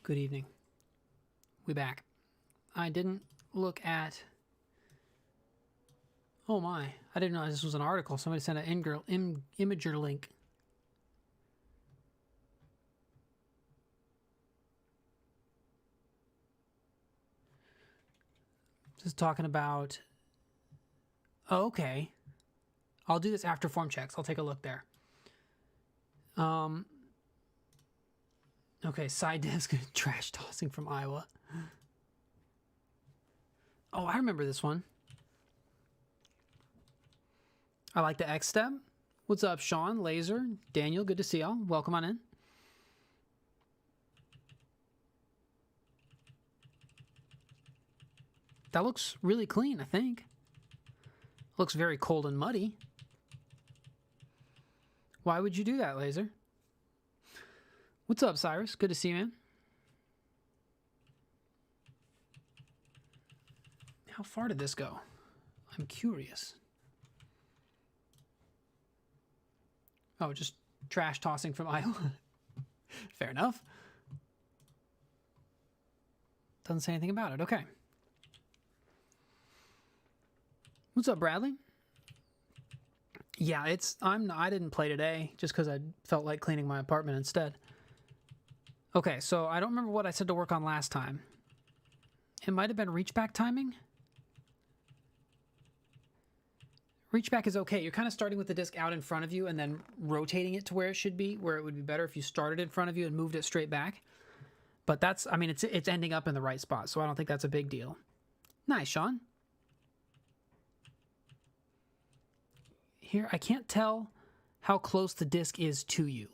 Good evening. We back. I didn't look at. Oh my! I didn't know this was an article. Somebody sent an Imager link. This is talking about. Oh, okay. I'll do this after form checks. I'll take a look there. Okay, side disc trash tossing from Iowa. Oh, I remember this one. I like the X step. What's up, Sean, Laser, Daniel? Good to see y'all. Welcome on in. That looks really clean, I think. Looks very cold and muddy. Why would you do that, Laser? What's up, Cyrus? Good to see you, man. How far did this go? I'm curious. Oh, just trash tossing from Iowa. Fair enough. Doesn't say anything about it. Okay. What's up, Bradley? Yeah, I didn't play today just because I felt like cleaning my apartment instead. Okay, so I don't remember what I said to work on last time. It might have been reach back timing. Reach back is okay. You're kind of starting with the disc out in front of you and then rotating it to where it should be, where it would be better if you started in front of you and moved it straight back. But it's ending up in the right spot, so I don't think that's a big deal. Nice, Sean. Here, I can't tell how close the disc is to you.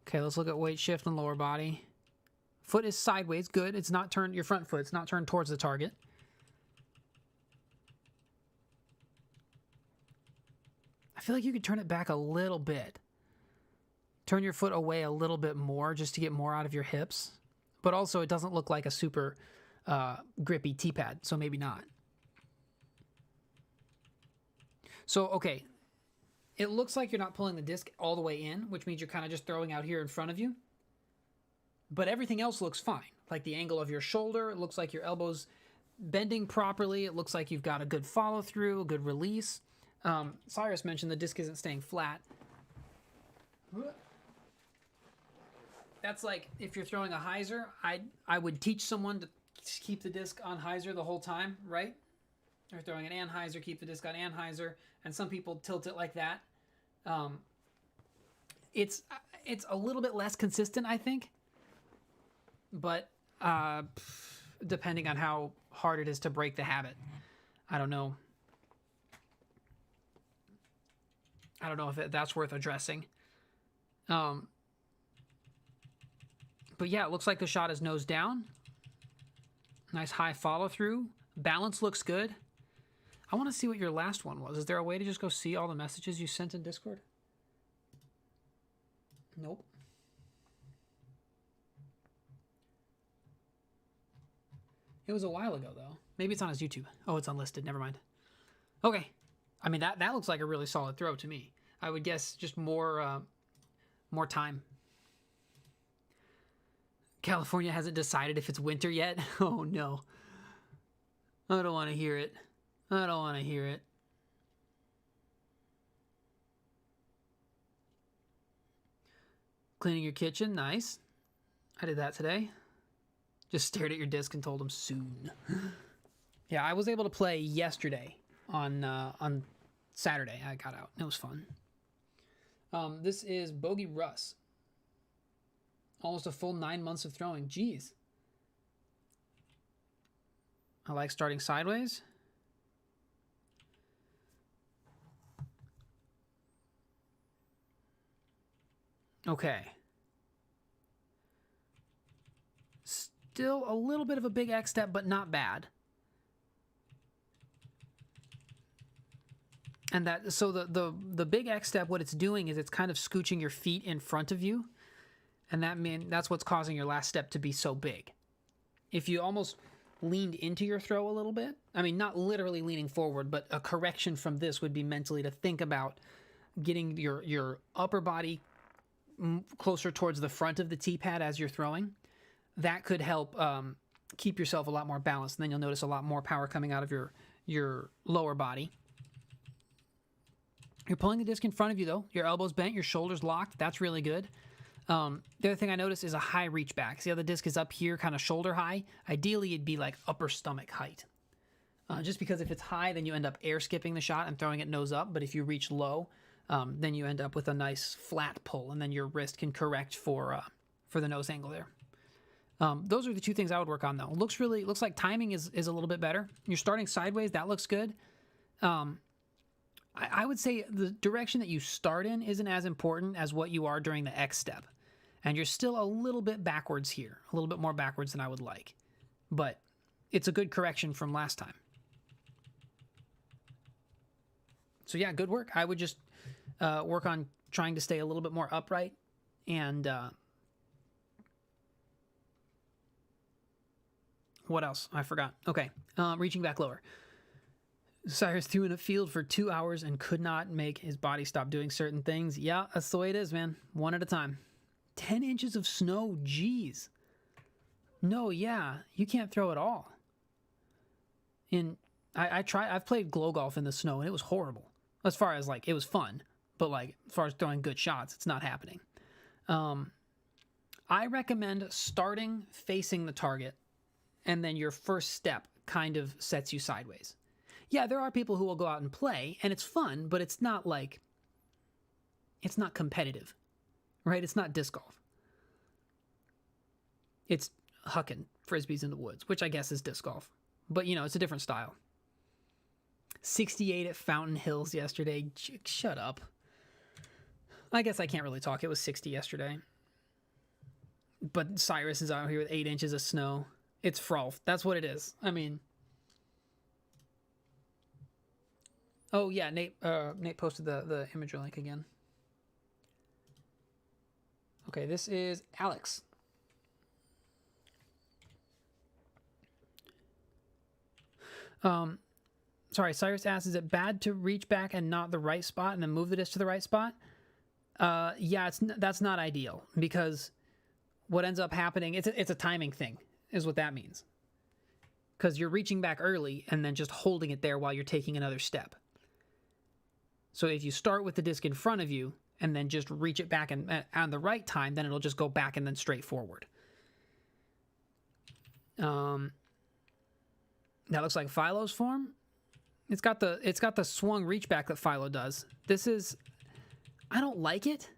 Okay, let's look at weight shift and lower body. Foot is sideways, good. It's not turned, your front foot's not turned towards the target. I feel like you could turn it back a little bit. Turn your foot away a little bit more just to get more out of your hips. But also it doesn't look like a super grippy T-pad, so maybe not. So, okay. It looks like you're not pulling the disc all the way in, which means you're kind of just throwing out here in front of you. But everything else looks fine. Like the angle of your shoulder, it looks like your elbow's bending properly. It looks like you've got a good follow through, a good release. Cyrus mentioned the disc isn't staying flat. That's like if you're throwing a hyzer, I would teach someone to keep the disc on hyzer the whole time, right? Or throwing an anhyzer, keep the disc on anhyzer, and some people tilt it like that. It's a little bit less consistent, I think. But depending on how hard it is to break the habit, I don't know. I don't know if that's worth addressing. But yeah, it looks like the shot is nose down. Nice high follow through. Balance looks good. I want to see what your last one was. Is there a way to just go see all the messages you sent in Discord? Nope. It was a while ago, though. Maybe it's on his YouTube. Oh, it's unlisted. Never mind. Okay. I mean, that looks like a really solid throw to me. I would guess just more time. California hasn't decided if it's winter yet. Oh, no. I don't want to hear it. I don't want to hear it. Cleaning your kitchen. Nice. I did that today. Just stared at your disc and told him soon. Yeah, I was able to play yesterday on Saturday. I got out. It was fun. This is Bogey Russ. Almost a full 9 months of throwing. Jeez. I like starting sideways. Okay. Still a little bit of a big X step, but not bad. And so the big X step, what it's doing is it's kind of scooching your feet in front of you. And that's what's causing your last step to be so big. If you almost leaned into your throw a little bit, I mean, not literally leaning forward, but a correction from this would be mentally to think about getting your upper body closer towards the front of the tee pad as you're throwing, that could help keep yourself a lot more balanced. And then you'll notice a lot more power coming out of your lower body. You're pulling the disc in front of you, though. Your elbows bent, your shoulders locked. That's really good. The other thing I noticed is a high reach back. See how the disc is up here, kind of shoulder high? Ideally, it'd be like upper stomach height. Just because if it's high, then you end up air skipping the shot and throwing it nose up. But if you reach low, then you end up with a nice flat pull, and then your wrist can correct for the nose angle there. Those are the two things I would work on, though. Looks like timing is a little bit better. You're starting sideways. That looks good. I would say the direction that you start in isn't as important as what you are during the X step. And you're still a little bit backwards here, a little bit more backwards than I would like. But it's a good correction from last time. So yeah, good work. I would just work on trying to stay a little bit more upright and what else? I forgot. Okay, reaching back lower. Cyrus threw in a field for 2 hours and could not make his body stop doing certain things. Yeah, that's the way it is, man. One at a time. 10 inches of snow, jeez. No, yeah, you can't throw at all. I've played glow golf in the snow, and it was horrible. As far as, like, it was fun, but, like, as far as throwing good shots, it's not happening. I recommend starting facing the target, and then your first step kind of sets you sideways. Yeah, there are people who will go out and play, and it's fun, but it's not like, it's not competitive, right? It's not disc golf. It's hucking frisbees in the woods, which I guess is disc golf. But, you know, it's a different style. 68 at Fountain Hills yesterday. Shut up. I guess I can't really talk. It was 60 yesterday. But Cyrus is out here with 8 inches of snow. It's frolf. That's what it is. I mean... Oh, yeah, Nate posted the imager link again. Okay, this is Alex. Sorry, Cyrus asks, is it bad to reach back and not the right spot and then move the disc to the right spot? Yeah, that's not ideal, because what ends up happening, it's a timing thing, is what that means. Because you're reaching back early and then just holding it there while you're taking another step. So if you start with the disc in front of you and then just reach it back and on the right time, then it'll just go back and then straight forward. That looks like Philo's form. It's got the swung reach back that Philo does. I don't like it.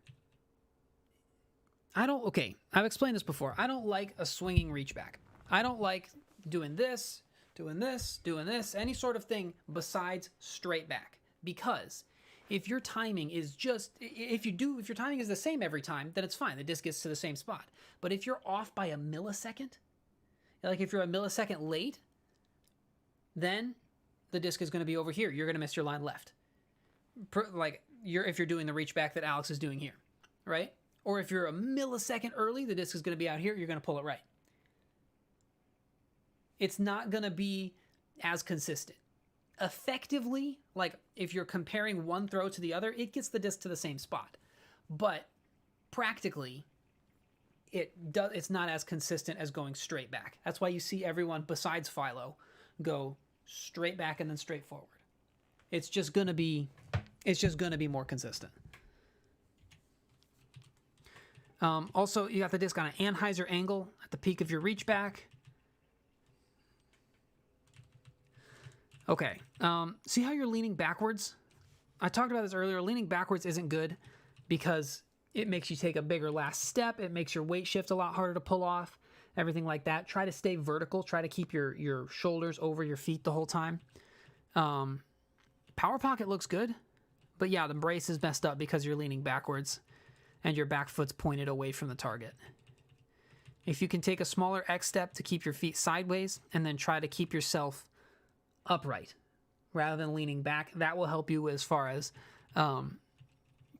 Okay, I've explained this before. I don't like a swinging reach back. I don't like doing this, any sort of thing besides straight back. Because if your timing is if your timing is the same every time, then it's fine. The disc gets to the same spot. But if you're off by a millisecond, like if you're a millisecond late, then the disc is going to be over here. You're going to miss your line left. If you're doing the reach back that Alex is doing here, right? Or if you're a millisecond early, the disc is going to be out here. You're going to pull it right. It's not going to be as consistent. Effectively, like if you're comparing one throw to the other, it gets the disc to the same spot. But practically, it's not as consistent as going straight back. That's why you see everyone besides Philo go straight back and then straight forward. It's just gonna be more consistent. Also, you got the disc on an Anheuser angle at the peak of your reach back. Okay, see how you're leaning backwards? I talked about this earlier. Leaning backwards isn't good because it makes you take a bigger last step. It makes your weight shift a lot harder to pull off, everything like that. Try to stay vertical. Try to keep your shoulders over your feet the whole time. Power pocket looks good, but yeah, the brace is messed up because you're leaning backwards and your back foot's pointed away from the target. If you can take a smaller X step to keep your feet sideways and then try to keep yourself upright rather than leaning back, that will help you as far as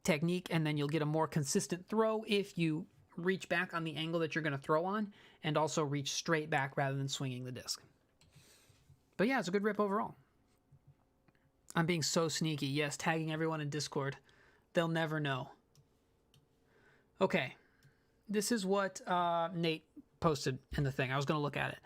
technique, and then you'll get a more consistent throw if you reach back on the angle that you're going to throw on and also reach straight back rather than swinging the disc. But yeah, it's a good rip overall. I'm being so sneaky. Yes, tagging everyone in Discord. They'll never know. Okay, this is what Nate posted in the thing. I was going to look at it.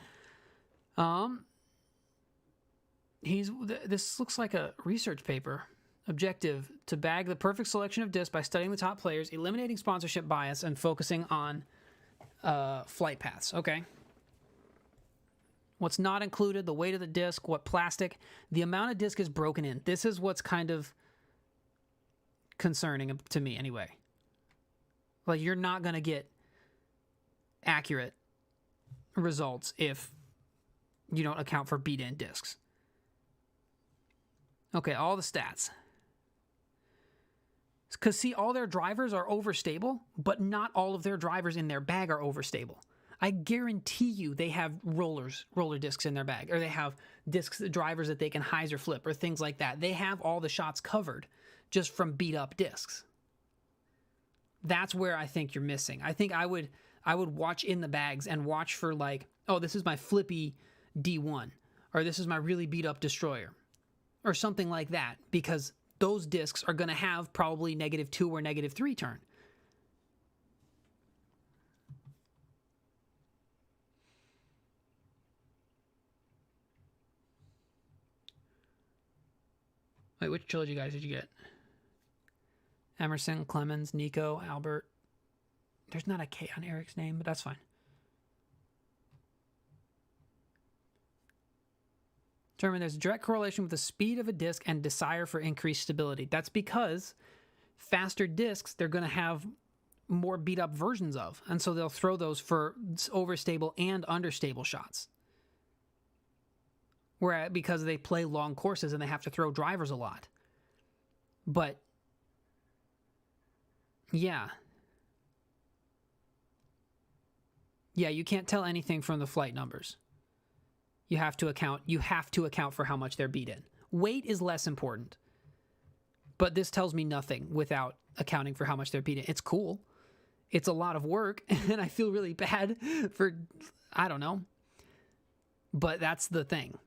This looks like a research paper. Objective: to bag the perfect selection of discs by studying the top players, eliminating sponsorship bias, and focusing on flight paths. Okay. What's not included: the weight of the disc, what plastic, the amount of disc is broken in. This is what's kind of concerning to me, anyway. Like, you're not going to get accurate results if you don't account for beat-in discs. Okay, all the stats. Because, see, all their drivers are overstable, but not all of their drivers in their bag are overstable. I guarantee you they have roller discs in their bag, or they have drivers that they can hyzer flip, or things like that. They have all the shots covered just from beat-up discs. That's where I think you're missing. I think I would watch in the bags and watch for, like, oh, this is my flippy D1, or this is my really beat-up destroyer, or something like that, because those discs are going to have probably -2 or -3 turn. Wait, which trilogy guys did you get? Emerson, Clemens, Nico, Albert. There's not a K on Eric's name, but that's fine. Determine there's a direct correlation with the speed of a disc and desire for increased stability. That's because faster discs, they're going to have more beat up versions of. And so they'll throw those for overstable and understable shots. Whereas, because they play long courses and they have to throw drivers a lot. But yeah, you can't tell anything from the flight numbers. You have to account for how much they're beat in. Weight is less important. But this tells me nothing without accounting for how much they're beat in. It's cool. It's a lot of work, and I feel really bad for, I don't know. But that's the thing.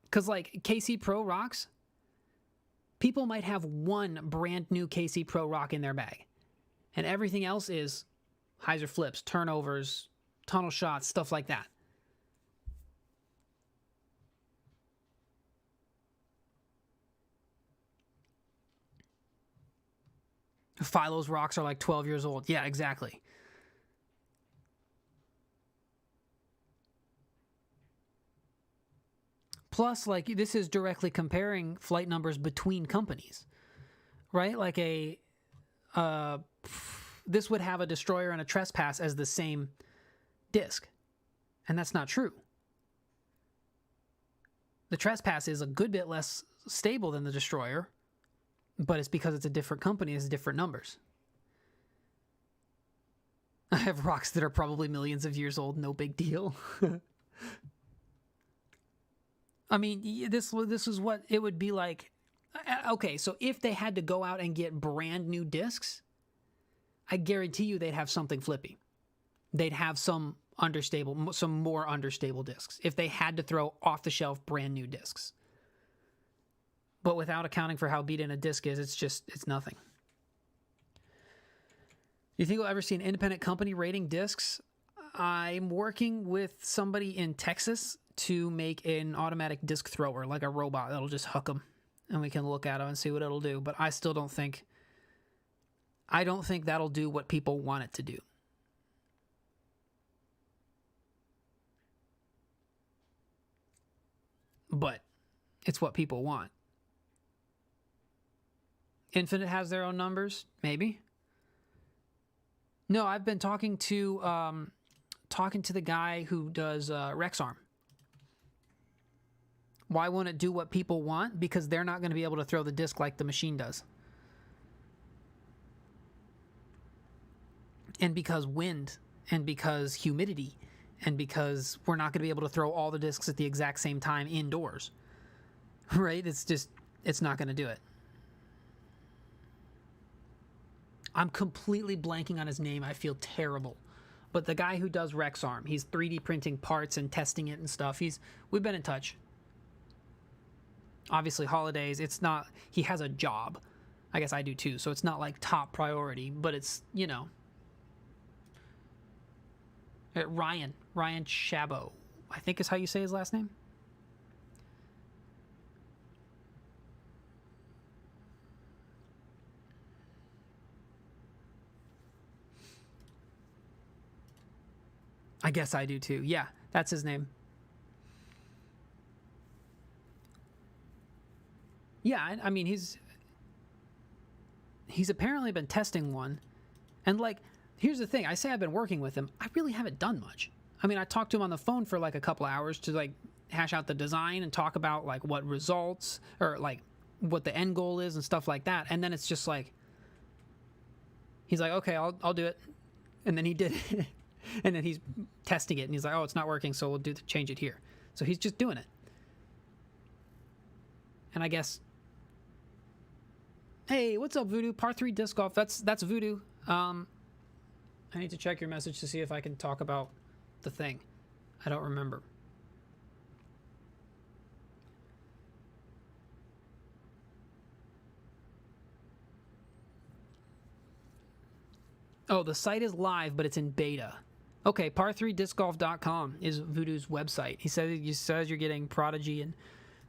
Because, like, KC Pro rocks, people might have one brand new KC Pro rock in their bag. And everything else is hyzer flips, turnovers, tunnel shots, stuff like that. Philo's rocks are like 12 years old. Yeah, exactly. Plus, like, this is directly comparing flight numbers between companies, right? Like this would have a destroyer and a trespass as the same disc, and that's not true. The trespass is a good bit less stable than the destroyer, but it's because it's a different company, it's different numbers. I have rocks that are probably millions of years old, no big deal. I mean, this is what it would be like. Okay, so if they had to go out and get brand new discs, I guarantee you they'd have something flippy. They'd have some more understable discs if they had to throw off-the-shelf brand new discs. But without accounting for how beat in a disc is, it's nothing. You think we'll ever see an independent company rating discs? I'm working with somebody in Texas to make an automatic disc thrower, like a robot that'll just hook them, and we can look at them and see what it'll do. But I don't think that'll do what people want it to do. But it's what people want. Infinite has their own numbers, maybe. No, I've been talking to the guy who does Rexarm. Why won't it do what people want? Because they're not going to be able to throw the disc like the machine does. And because wind, and because humidity, and because we're not going to be able to throw all the discs at the exact same time indoors. Right? It's not going to do it. I'm completely blanking on his name. I feel terrible. But the guy who does Rexarm, he's 3D printing parts and testing it and stuff. We've been in touch. Obviously, holidays, he has a job. I guess I do too. So it's not like top priority, but it's, you know. Ryan Chabot, I think is how you say his last name. I guess I do too. Yeah, that's his name. Yeah, I mean he's apparently been testing one, and like here's the thing: I say I've been working with him. I really haven't done much. I mean, I talked to him on the phone for like a couple hours to like hash out the design and talk about like what results or like what the end goal is and stuff like that. And then it's just like he's like, okay, I'll do it, and then he did it. And then he's testing it and he's like, oh, it's not working, so we'll change it here. So he's just doing it. And I guess, hey, what's up, Voodoo? Par 3 disc golf. That's Voodoo. I need to check your message to see if I can talk about the thing. I don't remember. Oh, the site is live, but it's in beta. Okay, par3discgolf.com is Voodoo's website. He says you're getting Prodigy and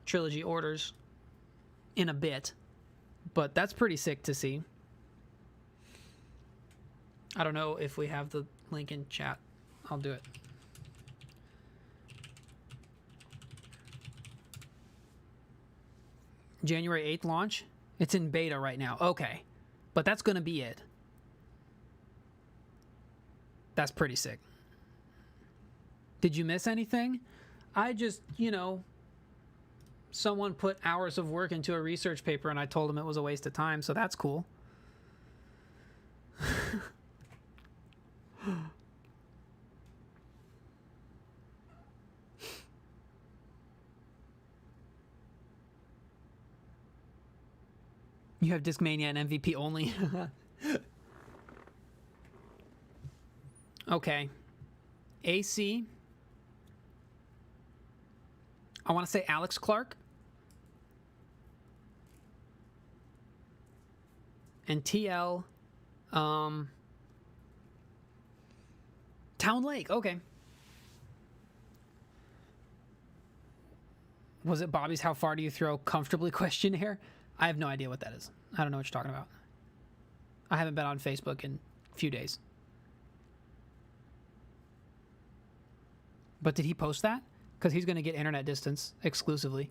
Trilogy orders in a bit, but that's pretty sick to see. I don't know if we have the link in chat. I'll do it. January 8th launch? It's in beta right now. Okay, but that's going to be it. That's pretty sick. Did you miss anything? I just, someone put hours of work into a research paper and I told them it was a waste of time, so that's cool. You have Discmania and MVP only. Okay. AC. I want to say Alex Clark. And TL. Town Lake. Okay. Was it Bobby's how far do you throw comfortably question here? I have no idea what that is. I don't know what you're talking about. I haven't been on Facebook in a few days. But did he post that? Because he's going to get internet distance exclusively.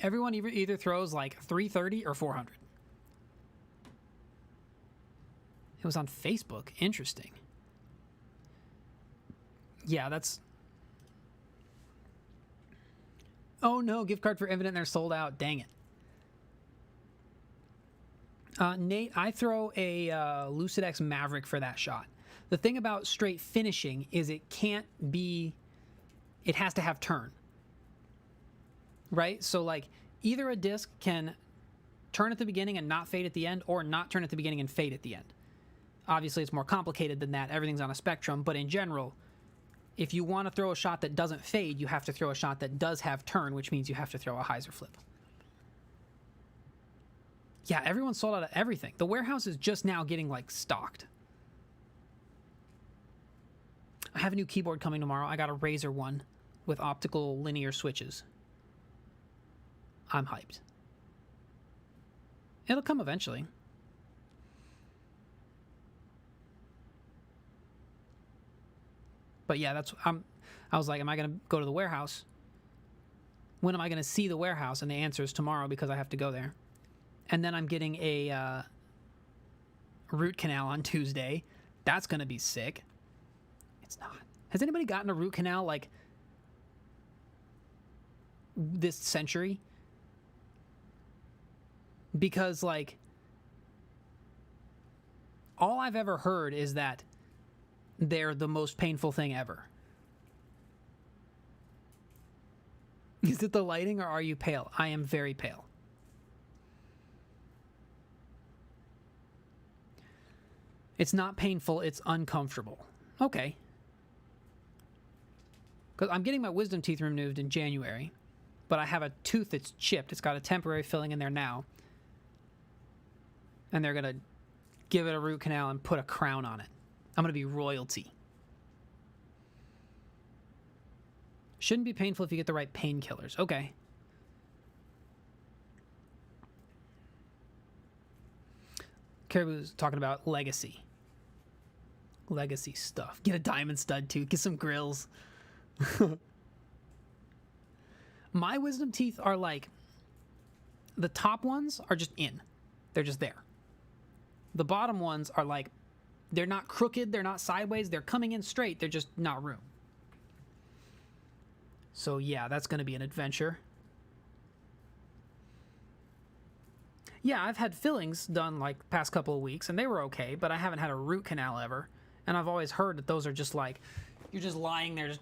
Everyone either throws like 330 or 400. It was on Facebook. Interesting. Yeah, that's... Oh no, gift card for Evident, they're sold out. Dang it. Nate, I throw a Lucidex Maverick for that shot. The thing about straight finishing is it has to have turn. Right? So like either a disc can turn at the beginning and not fade at the end, or not turn at the beginning and fade at the end. Obviously it's more complicated than that. Everything's on a spectrum, but in general, if you want to throw a shot that doesn't fade, you have to throw a shot that does have turn, which means you have to throw a hyzer flip. Yeah, everyone's sold out of everything. The warehouse is just now getting like stocked. I have a new keyboard coming tomorrow. I got a Razer one with optical linear switches. I'm hyped. It'll come eventually. But yeah, I was like, am I going to go to the warehouse? When am I going to see the warehouse? And the answer is tomorrow, because I have to go there. And then I'm getting a root canal on Tuesday. That's going to be sick. It's not. Has anybody gotten a root canal like this century? Because like all I've ever heard is that they're the most painful thing ever. Is it the lighting, or are you pale? I am very pale. It's not painful, it's uncomfortable. Okay. Because I'm getting my wisdom teeth removed in January. but I have a tooth that's chipped. It's got a temporary filling in there now. And they're going to give it a root canal and put a crown on it. I'm going to be royalty. Shouldn't be painful if you get the right painkillers. Okay. Caribou's talking about legacy. Legacy stuff. Get a diamond stud too. Get some grills. My wisdom teeth are like, the top ones are just in. They're just there. The bottom ones are like, they're not crooked, they're not sideways, they're coming in straight, they're just not room. So yeah, that's going to be an adventure. Yeah, I've had fillings done like past couple of weeks, and they were okay, but I haven't had a root canal ever. And I've always heard that those are just like, you're just lying there, just...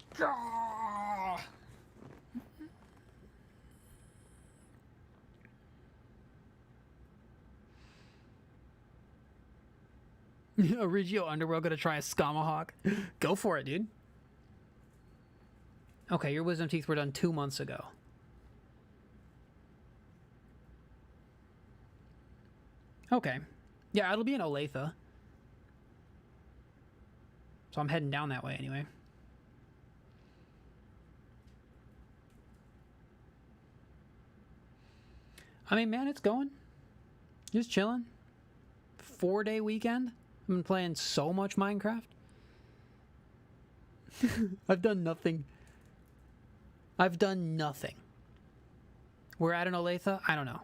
Origio Underworld gonna try a Skamahawk? Go for it, dude. Okay, your wisdom teeth were done 2 months ago. Okay. Yeah, it'll be in Olathe. So I'm heading down that way anyway. I mean, man, it's going. Just chilling. 4-day weekend. I've been playing so much Minecraft. I've done nothing. We're at an Olathe? I don't know.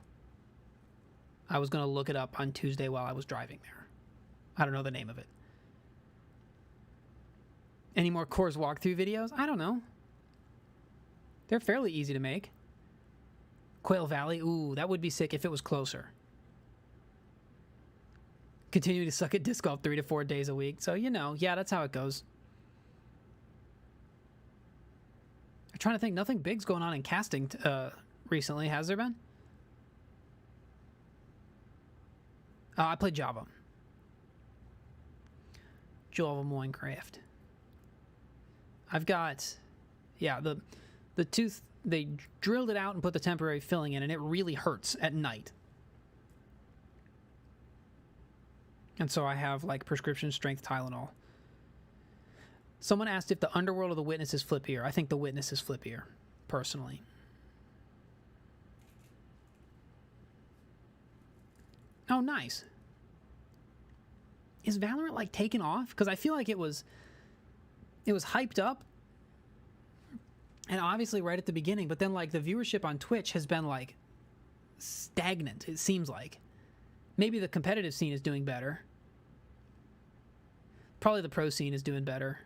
I was going to look it up on Tuesday while I was driving there. I don't know the name of it. Any more Coors walkthrough videos? I don't know. They're fairly easy to make. Quail Valley? Ooh, that would be sick if it was closer. Continue to suck at disc golf 3 to 4 days a week. So, you know, yeah, that's how it goes. I'm trying to think. Nothing big's going on in casting recently, has there been? I played Java. Java Minecraft. I've got, yeah, the tooth, they drilled it out and put the temporary filling in, and it really hurts at night. And so I have, like, prescription strength Tylenol. Someone asked if the Underworld or the Witness is flippier. I think the Witness is flippier, personally. Oh, nice. Is Valorant, like, taken off? Because I feel like it was hyped up. And obviously right at the beginning. But then, like, the viewership on Twitch has been, like, stagnant, it seems like. Maybe the competitive scene is doing better. Probably the pro scene is doing better.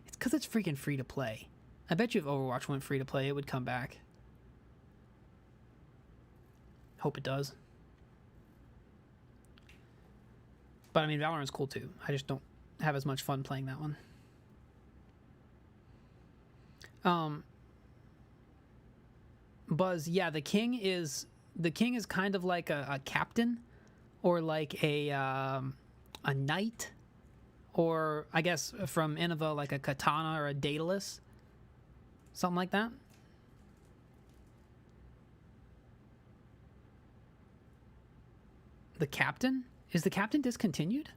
It's because it's freaking free to play. I bet you if Overwatch went free to play, it would come back. Hope it does. But I mean, Valorant's cool too. I just don't have as much fun playing that one. Buzz, yeah, the king is kind of like a captain, or like a knight, or I guess from Innova like a katana or a Daedalus, something like that. The captain? Is the captain discontinued?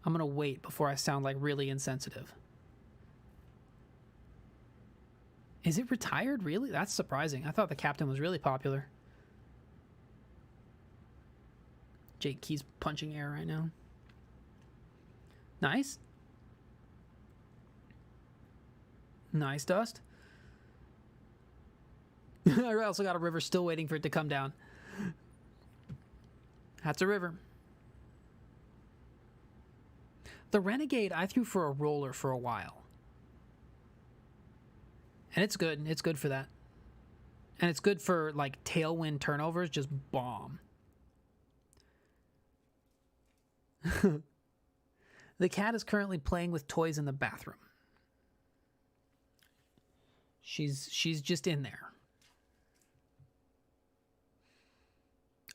I'm gonna wait before I sound like really insensitive. Is it retired? Really? That's surprising. I thought the captain was really popular. Jake Key's punching air right now. Nice. Nice, Dust. I also got a river, still waiting for it to come down. That's a river. The Renegade I threw for a roller for a while. And it's good. It's good for that. And it's good for, like, tailwind turnovers. Just bomb. The cat is currently playing with toys in the bathroom. She's just in there.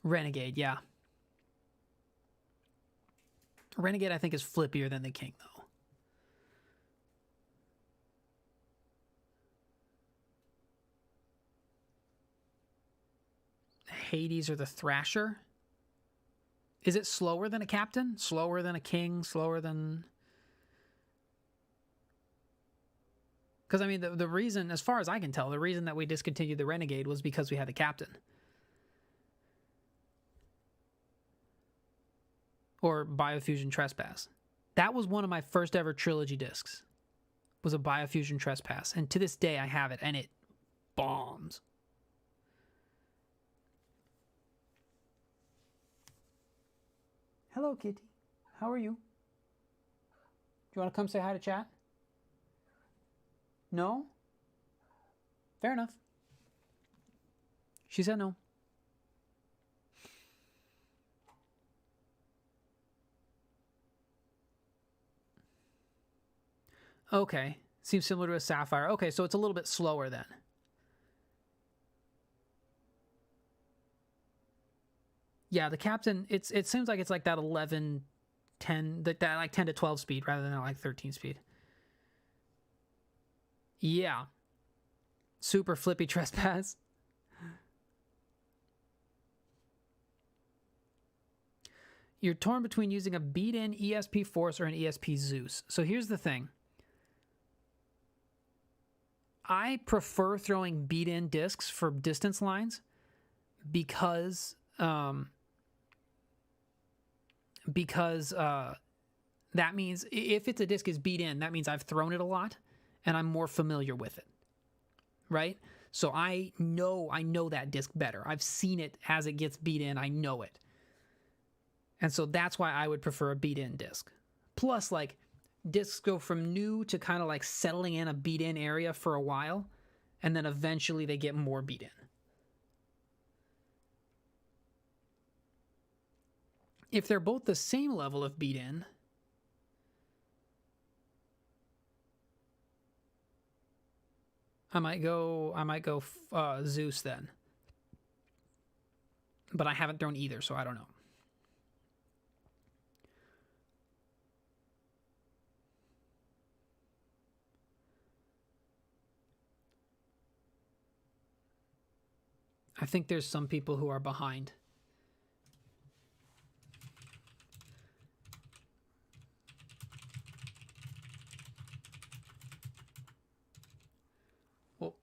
Renegade, yeah. Renegade, I think, is flippier than the king, though. Hades or the Thrasher. Is it slower than a Captain? Slower than a King? Slower than... Because, I mean, the reason, as far as I can tell, the reason that we discontinued the Renegade was because we had the Captain. Or Biofusion Trespass. That was one of my first ever trilogy discs. Was a Biofusion Trespass. And to this day, I have it, and it bombs. Hello, Kitty. How are you? Do you want to come say hi to chat? No? Fair enough. She said no. Okay. Seems similar to a Sapphire. Okay, so it's a little bit slower then. Yeah, the Captain, it seems like it's like that 11, 10, that like 10 to 12 speed rather than like 13 speed. Yeah. Super flippy Trespass. You're torn between using a beat-in ESP Force or an ESP Zeus. So here's the thing. I prefer throwing beat-in discs for distance lines because that means if it's a disc is beat in, that means I've thrown it a lot and I'm more familiar with it, right? So I know that disc better. I've seen it as it gets beat in. I know it. And so that's why I would prefer a beat in disc. Plus, like, discs go from new to kind of like settling in a beat in area for a while, and then eventually they get more beat in. If they're both the same level of beat in, I might go Zeus then. But I haven't thrown either, so I don't know. I think there's some people who are behind. Well,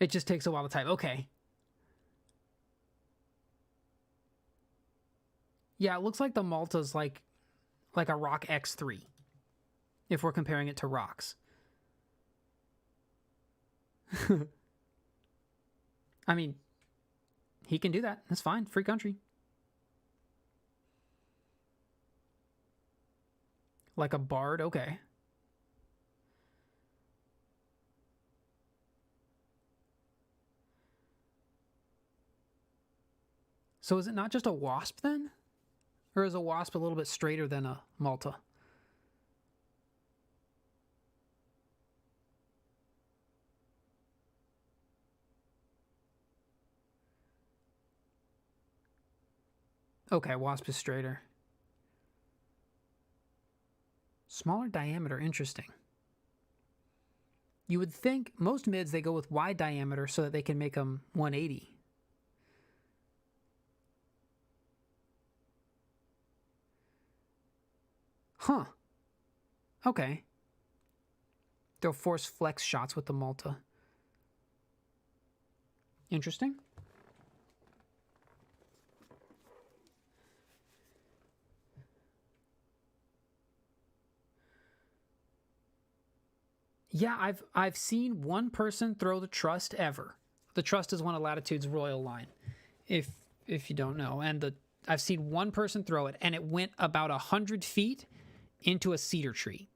it just takes a while to type. Okay. Yeah, it looks like the Malta's like a Rock X3, if we're comparing it to rocks. I mean, he can do that. That's fine. Free country. Like a Bard? Okay. So is it not just a Wasp then? Or is a Wasp a little bit straighter than a Malta? Okay, Wasp is straighter. Smaller diameter, interesting. You would think most mids, they go with wide diameter so that they can make them 180. Huh. Okay. They'll force flex shots with the Malta. Interesting. Yeah, I've seen one person throw the Trust ever. The Trust is one of Latitude's royal line, if you don't know. And I've seen one person throw it, and it went about 100 feet into a cedar tree.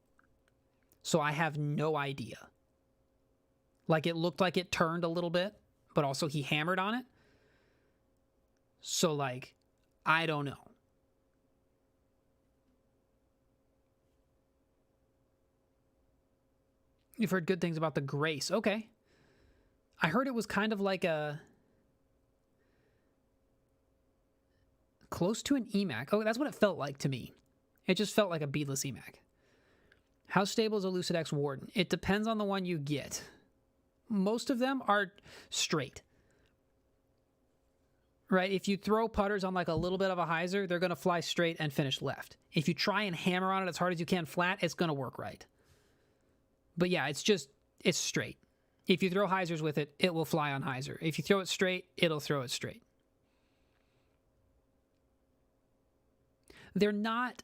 So I have no idea. Like, it looked like it turned a little bit, but also he hammered on it. So, like, I don't know. You've heard good things about the Grace. Okay. I heard it was kind of like a... close to an EMAC. Oh, that's what it felt like to me. It just felt like a beadless EMAC. How stable is a Lucid X Warden? It depends on the one you get. Most of them are straight. Right? If you throw putters on like a little bit of a hyzer, they're going to fly straight and finish left. If you try and hammer on it as hard as you can flat, it's going to work right. But yeah, it's straight. If you throw hyzers with it, it will fly on hyzer. If you throw it straight, it'll throw it straight. They're not...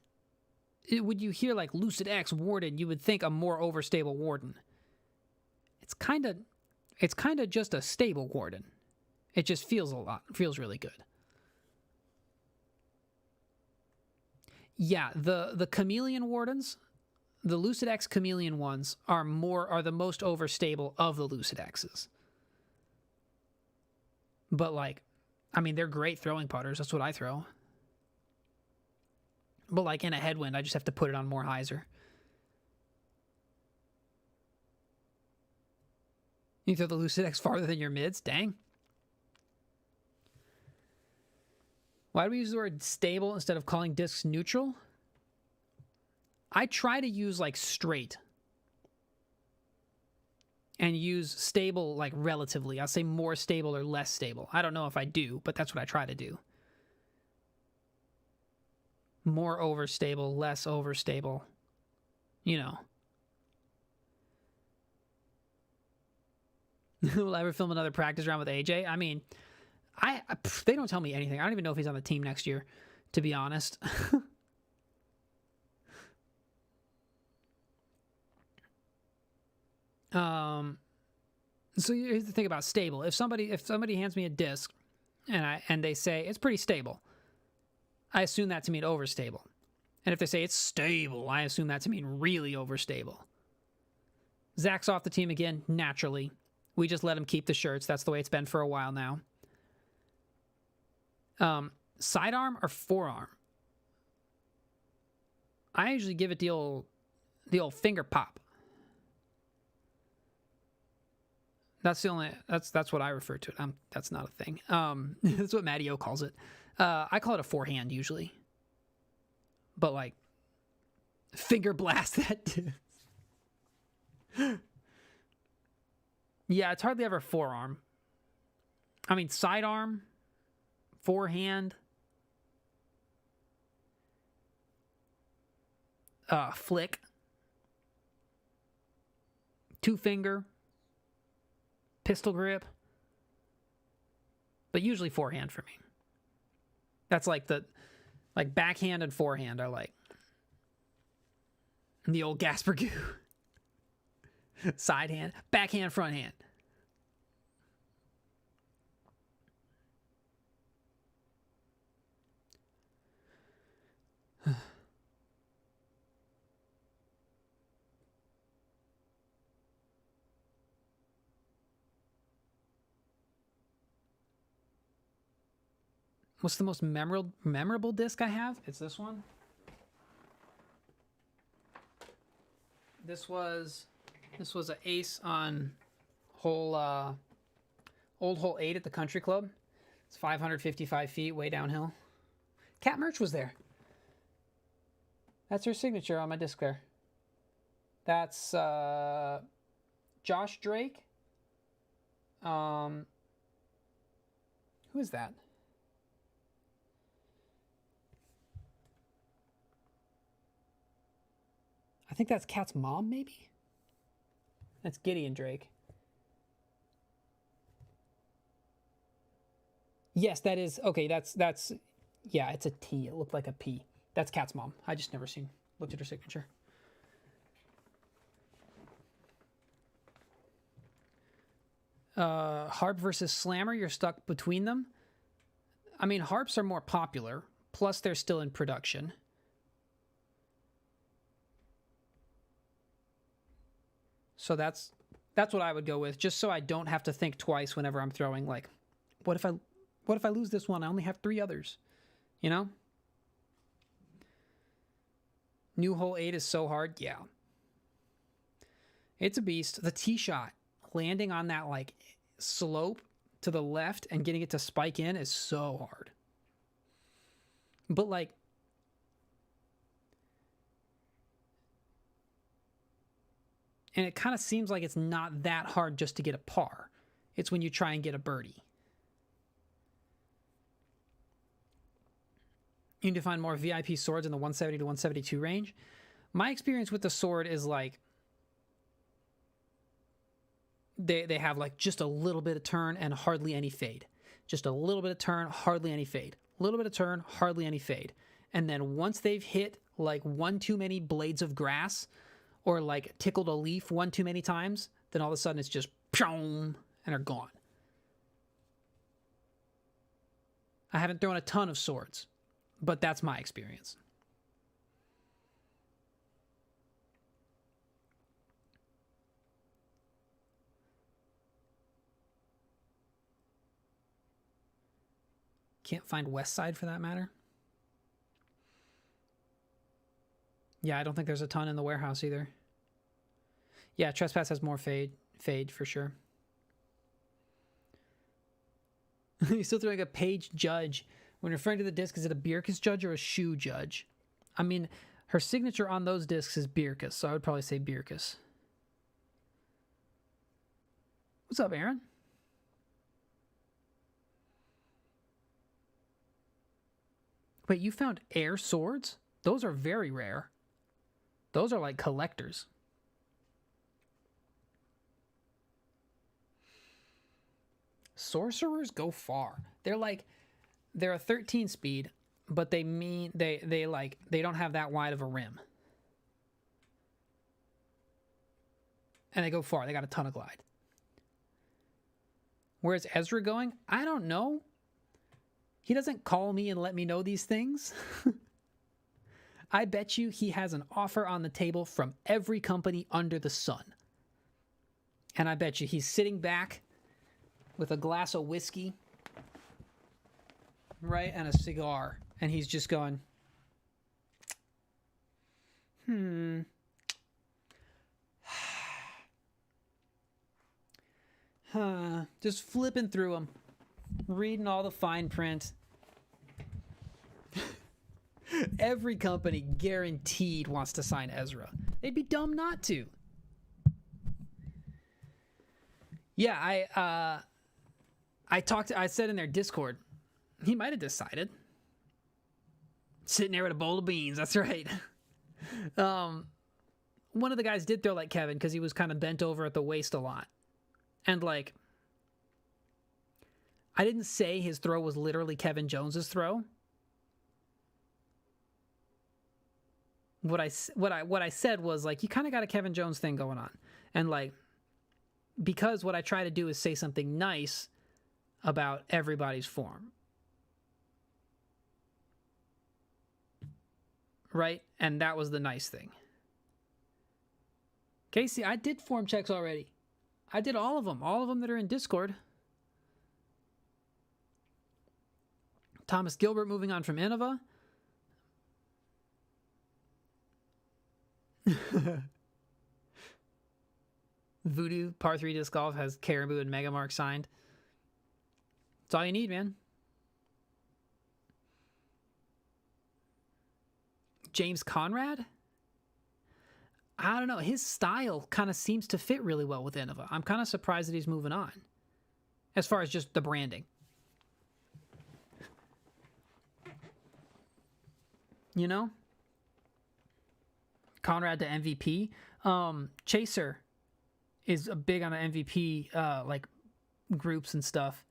When you hear like Lucid X Warden, you would think a more overstable Warden. It's kind of just a stable Warden. It just feels really good. Yeah, the Chameleon Wardens, the Lucid X Chameleon ones are the most overstable of the Lucid X's. But like, I mean, they're great throwing putters. That's what I throw. But like in a headwind, I just have to put it on more hyzer. You throw the Lucid X farther than your mids? Dang. Why do we use the word stable instead of calling discs neutral? I try to use like straight and use stable like relatively. I'll say more stable or less stable. I don't know if I do, but that's what I try to do. More overstable, less overstable. You know. Will I ever film another practice round with AJ? I mean, they don't tell me anything. I don't even know if he's on the team next year, to be honest. So here's the thing about stable. If somebody hands me a disc and they say it's pretty stable, I assume that to mean overstable. And if they say it's stable, I assume that to mean really overstable. Zach's off the team again, naturally. We just let him keep the shirts. That's the way it's been for a while now. Sidearm or forearm? I usually give it the old finger pop. That's what I refer to it. That's not a thing. That's what Matty O calls it. I call it a forehand usually. But like, finger blast that. Yeah, it's hardly ever forearm. I mean, sidearm, forehand, flick, two finger, pistol grip, but usually forehand for me. That's like backhand and forehand are like the old Gasper Goo. Side hand, backhand, front hand. What's the most memorable disc I have? It's this one. This was an ace on old hole 8 at the country club. It's 555 feet, way downhill. Cat Merch was there. That's her signature on my disc there. That's Josh Drake. Who is that? I think that's Cat's mom, maybe? That's Gideon Drake. Yes, that is. Okay, that's yeah, it's a T. It looked like a P. That's Cat's mom. I just never looked at her signature. Harp versus Slammer, you're stuck between them. I mean, harps are more popular, plus they're still in production. So that's what I would go with, just so I don't have to think twice whenever I'm throwing. Like, what if I lose this one? I only have 3 others, you know? New hole 8 is so hard, yeah. It's a beast. The tee shot, landing on that like slope to the left and getting it to spike in is so hard. But like, And it kind of seems like it's not that hard just to get a par. It's when you try and get a birdie. You need to find more VIP swords in the 170 to 172 range. My experience with the sword is like they have like just a little bit of turn and hardly any fade. Just a little bit of turn, hardly any fade. A little bit of turn, hardly any fade. And then once they've hit like one too many blades of grass or like tickled a leaf one too many times, then all of a sudden it's just and are gone. I haven't thrown a ton of swords, but that's my experience. Can't find West Side for that matter. Yeah, I don't think there's a ton in the warehouse either. Yeah, Trespass has more fade for sure. You're still throwing a page judge. When referring to the disc, is it a Bierkus judge or a shoe judge? I mean, her signature on those discs is Bierkus, so I would probably say Bierkus. What's up, Aaron? Wait, you found air swords? Those are very rare. Those are like collectors. Sorcerers go far. They're a 13 speed, but they don't have that wide of a rim. And they go far. They got a ton of glide. Where's Ezra going? I don't know. He doesn't call me and let me know these things. I bet you he has an offer on the table from every company under the sun. And I bet you he's sitting back with a glass of whiskey, right, and a cigar. And he's just going, just flipping through them, reading all the fine print. Every company guaranteed wants to sign Ezra. They'd be dumb not to. Yeah, I said in their Discord, he might have decided. Sitting there with a bowl of beans, that's right. One of the guys did throw like Kevin because he was kind of bent over at the waist a lot. And like, I didn't say his throw was literally Kevin Jones's throw. What I said was like, you kind of got a Kevin Jones thing going on. And like, because what I try to do is say something nice about everybody's form. Right? And that was the nice thing. Casey, I did form checks already. I did all of them that are in Discord. Thomas Gilbert moving on from Innova. Voodoo Par 3 Disc Golf has Caribou and Megamark signed. That's all you need, man. James Conrad? I don't know. His style kind of seems to fit really well with Innova. I'm kind of surprised that he's moving on. As far as just the branding. You know? Conrad to MVP. Chaser is big on the MVP like groups and stuff.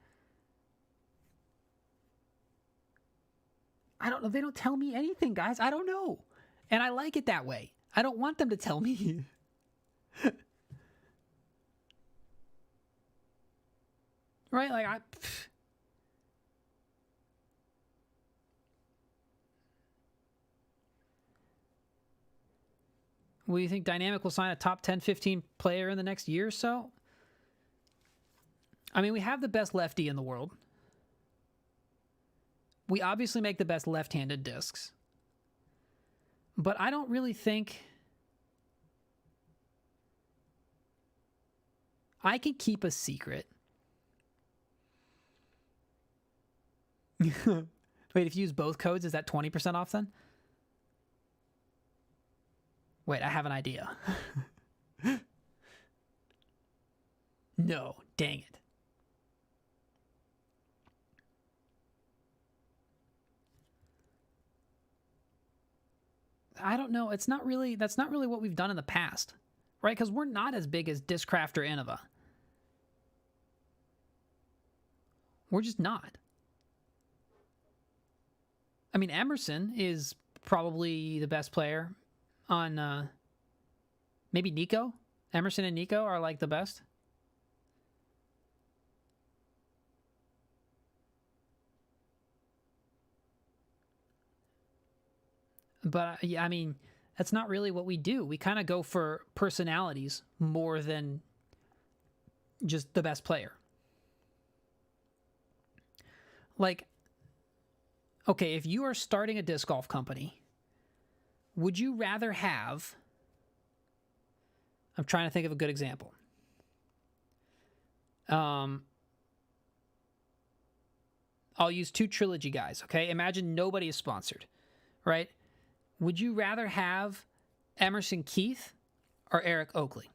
I don't know. They don't tell me anything, guys. I don't know. And I like it that way. I don't want them to tell me. Right? Like, Will you think Dynamic will sign a top 10, 15 player in the next year or so? I mean, we have the best lefty in the world. We obviously make the best left-handed discs. But I don't really think I can keep a secret. Wait, if you use both codes, is that 20% off then? Wait, I have an idea. No, dang it. I don't know. That's not really what we've done in the past, right? Because we're not as big as Discraft or Innova. We're just not. I mean, Emerson is probably the best player on maybe Nico. Emerson and Nico are like the best. But yeah, I mean, that's not really what we do. We kind of go for personalities more than just the best player. Like, okay, if you are starting a disc golf company, would you rather have. I'm trying to think of a good example. I'll use two Trilogy guys, okay? Imagine nobody is sponsored, right? Would you rather have Emerson Keith or Eric Oakley?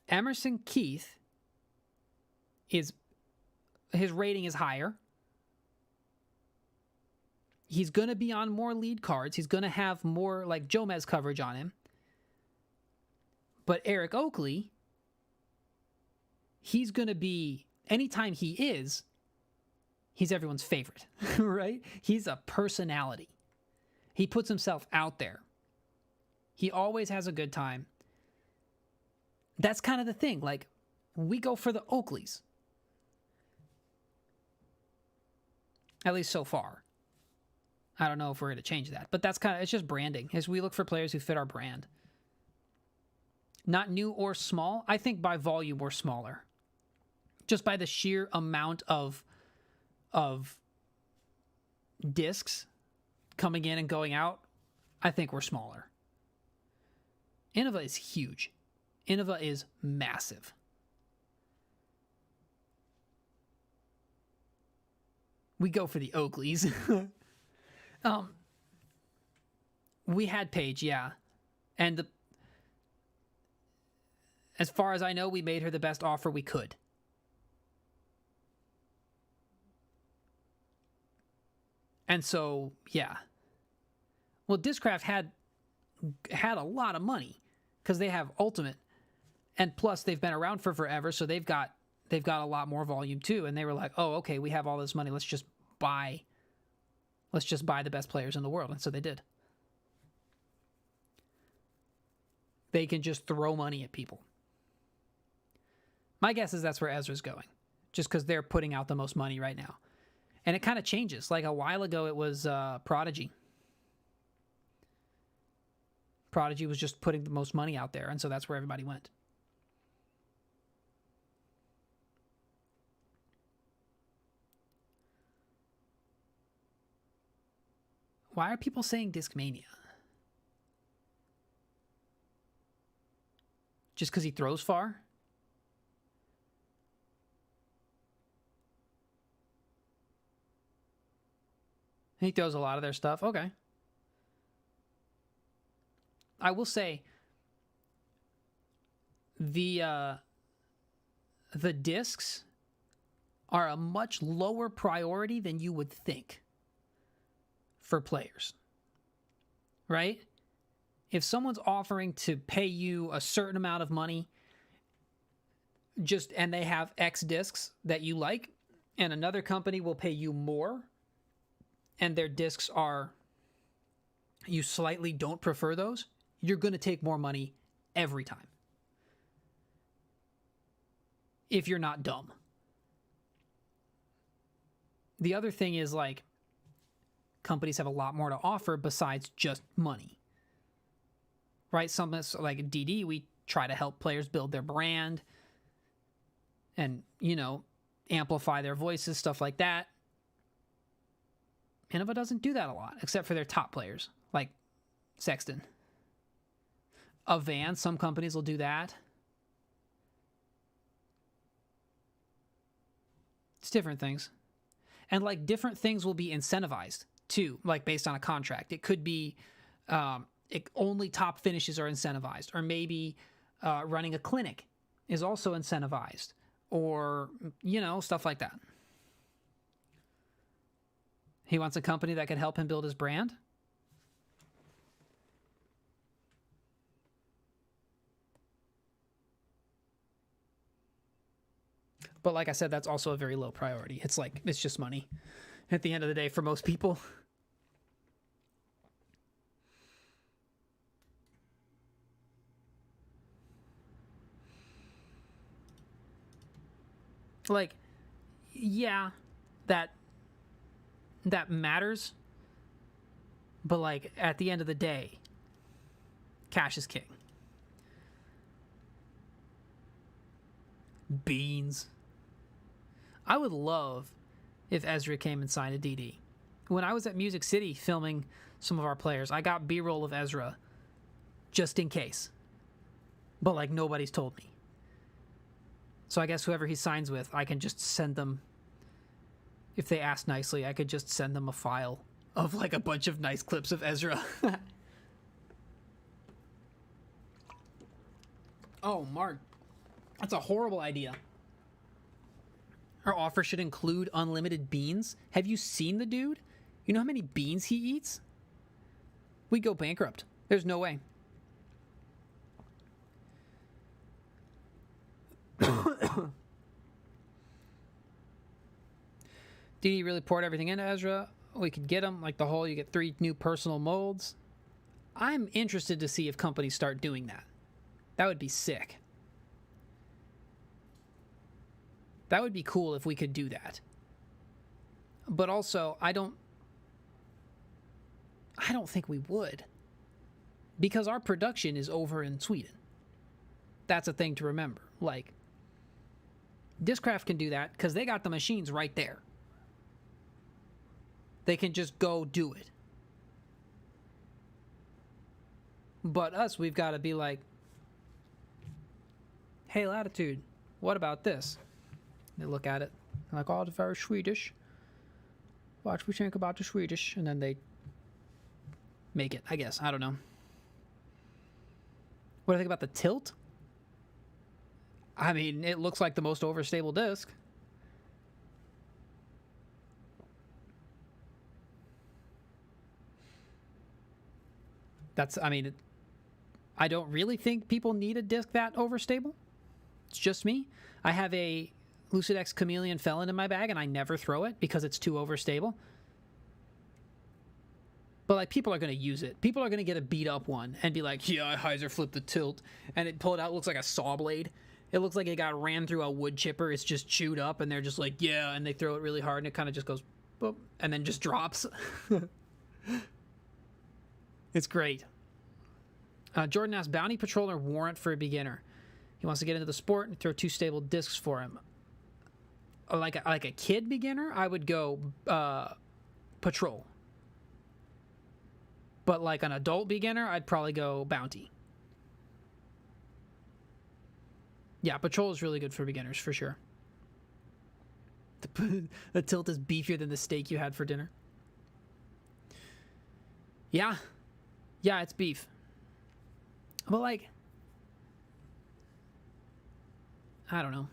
Emerson Keith his rating is higher. He's going to be on more lead cards. He's going to have more like Jomez coverage on him. But Eric Oakley, he's going to be, anytime he's everyone's favorite, right? He's a personality. He puts himself out there. He always has a good time. That's kind of the thing. Like, we go for the Oakleys. At least so far. I don't know if we're going to change that. But that's it's just branding. As we look for players who fit our brand. Not new or small. I think by volume we're smaller. Just by the sheer amount of discs coming in and going out, I think we're smaller. Innova is huge. Innova is massive. We go for the Oakleys. We had Paige, yeah. And as far as I know, we made her the best offer we could. And so, yeah. Well, Discraft had a lot of money because they have Ultimate, and plus they've been around for forever, so they've got a lot more volume too. And they were like, "Oh, okay, we have all this money. Let's just buy the best players in the world." And so they did. They can just throw money at people. My guess is that's where Ezra's going, just because they're putting out the most money right now. And it kind of changes. Like a while ago, it was Prodigy. Prodigy was just putting the most money out there, and so that's where everybody went. Why are people saying Discmania? Just because he throws far? He throws a lot of their stuff. Okay. I will say the discs are a much lower priority than you would think for players. Right? If someone's offering to pay you a certain amount of money and they have X discs that you like, and another company will pay you more, and their discs you slightly don't prefer those, you're going to take more money every time. If you're not dumb. The other thing is, like, companies have a lot more to offer besides just money. Right? Something like DD, we try to help players build their brand and, amplify their voices, stuff like that. Innova doesn't do that a lot, except for their top players, like Sexton. Van, some companies will do that. It's different things. And, like, different things will be incentivized, too, like, based on a contract. It could be only top finishes are incentivized, or maybe running a clinic is also incentivized, or, stuff like that. He wants a company that can help him build his brand. But like I said, that's also a very low priority. It's just money at the end of the day for most people. Yeah, that matters, but at the end of the day, cash is king. Beans. I would love if Ezra came and signed a DD. When I was at Music City filming some of our players, I got B-roll of Ezra just in case. But nobody's told me. So I guess whoever he signs with, I can just send them, if they ask nicely, I could just send them a file of a bunch of nice clips of Ezra. Oh, Mark, that's a horrible idea. Our offer should include unlimited beans. Have you seen the dude? You know how many beans he eats? We'd go bankrupt. There's no way. DD really poured everything into Ezra. We could get him, the whole, you get 3 new personal molds. I'm interested to see if companies start doing that. That would be sick. That would be cool if we could do that. But also, I don't think we would. Because our production is over in Sweden. That's a thing to remember. Discraft can do that because they got the machines right there. They can just go do it. But us, we've got to be hey, Latitude, what about this? They look at it, oh, it's very Swedish. What we think about the Swedish, and then they make it, I guess. I don't know. What do I think about the tilt? I mean, it looks like the most overstable disc. I don't really think people need a disc that overstable. It's just me. I have a Lucidex Chameleon Felon in my bag, and I never throw it because it's too overstable. But people are going to use it. People are going to get a beat up one and be like, yeah, I hyzer flipped the tilt, and it pulled out, looks like a saw blade. It looks like it got ran through a wood chipper. It's just chewed up, and they're just yeah, and they throw it really hard, and it kind of just goes boop, and then just drops. It's great. Jordan asks, Bounty Patroller warrant for a beginner. He wants to get into the sport and throw 2 stable discs for him. Like a kid beginner, I would go Patrol. But an adult beginner, I'd probably go Bounty. Yeah, Patrol is really good for beginners, for sure. The tilt is beefier than the steak you had for dinner. Yeah. Yeah, it's beef. But I don't know.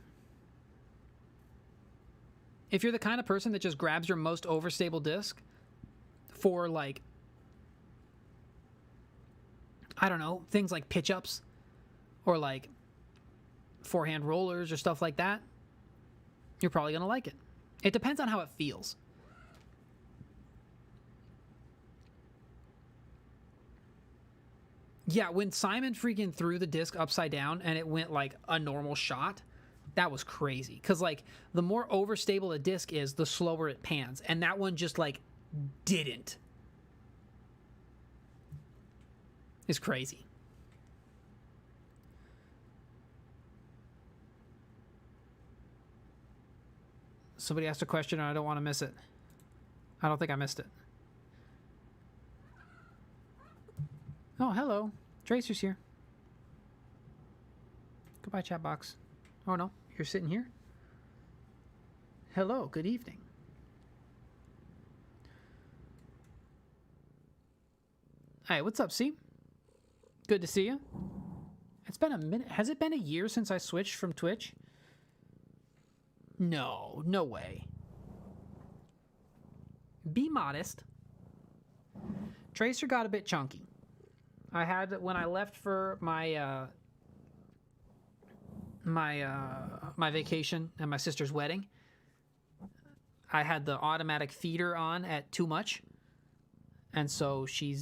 If you're the kind of person that just grabs your most overstable disc for I don't know, things like pitch ups or forehand rollers or stuff like that, you're probably going to like it. It depends on how it feels. Yeah, when Simon freaking threw the disc upside down and it went a normal shot, that was crazy. Because the more overstable a disc is, the slower it pans. And that one just didn't. It's crazy. Somebody asked a question and I don't want to miss it. I don't think I missed it. Oh, hello. Tracer's here. Goodbye, chat box. Oh, no. You're sitting here? Hello. Good evening. Hey, what's up, C? Good to see you. It's been a minute. Has it been a year since I switched from Twitch? No, no way. Be modest. Tracer got a bit chunky. I had, when I left for my my vacation and my sister's wedding, I had the automatic feeder on at too much, and so she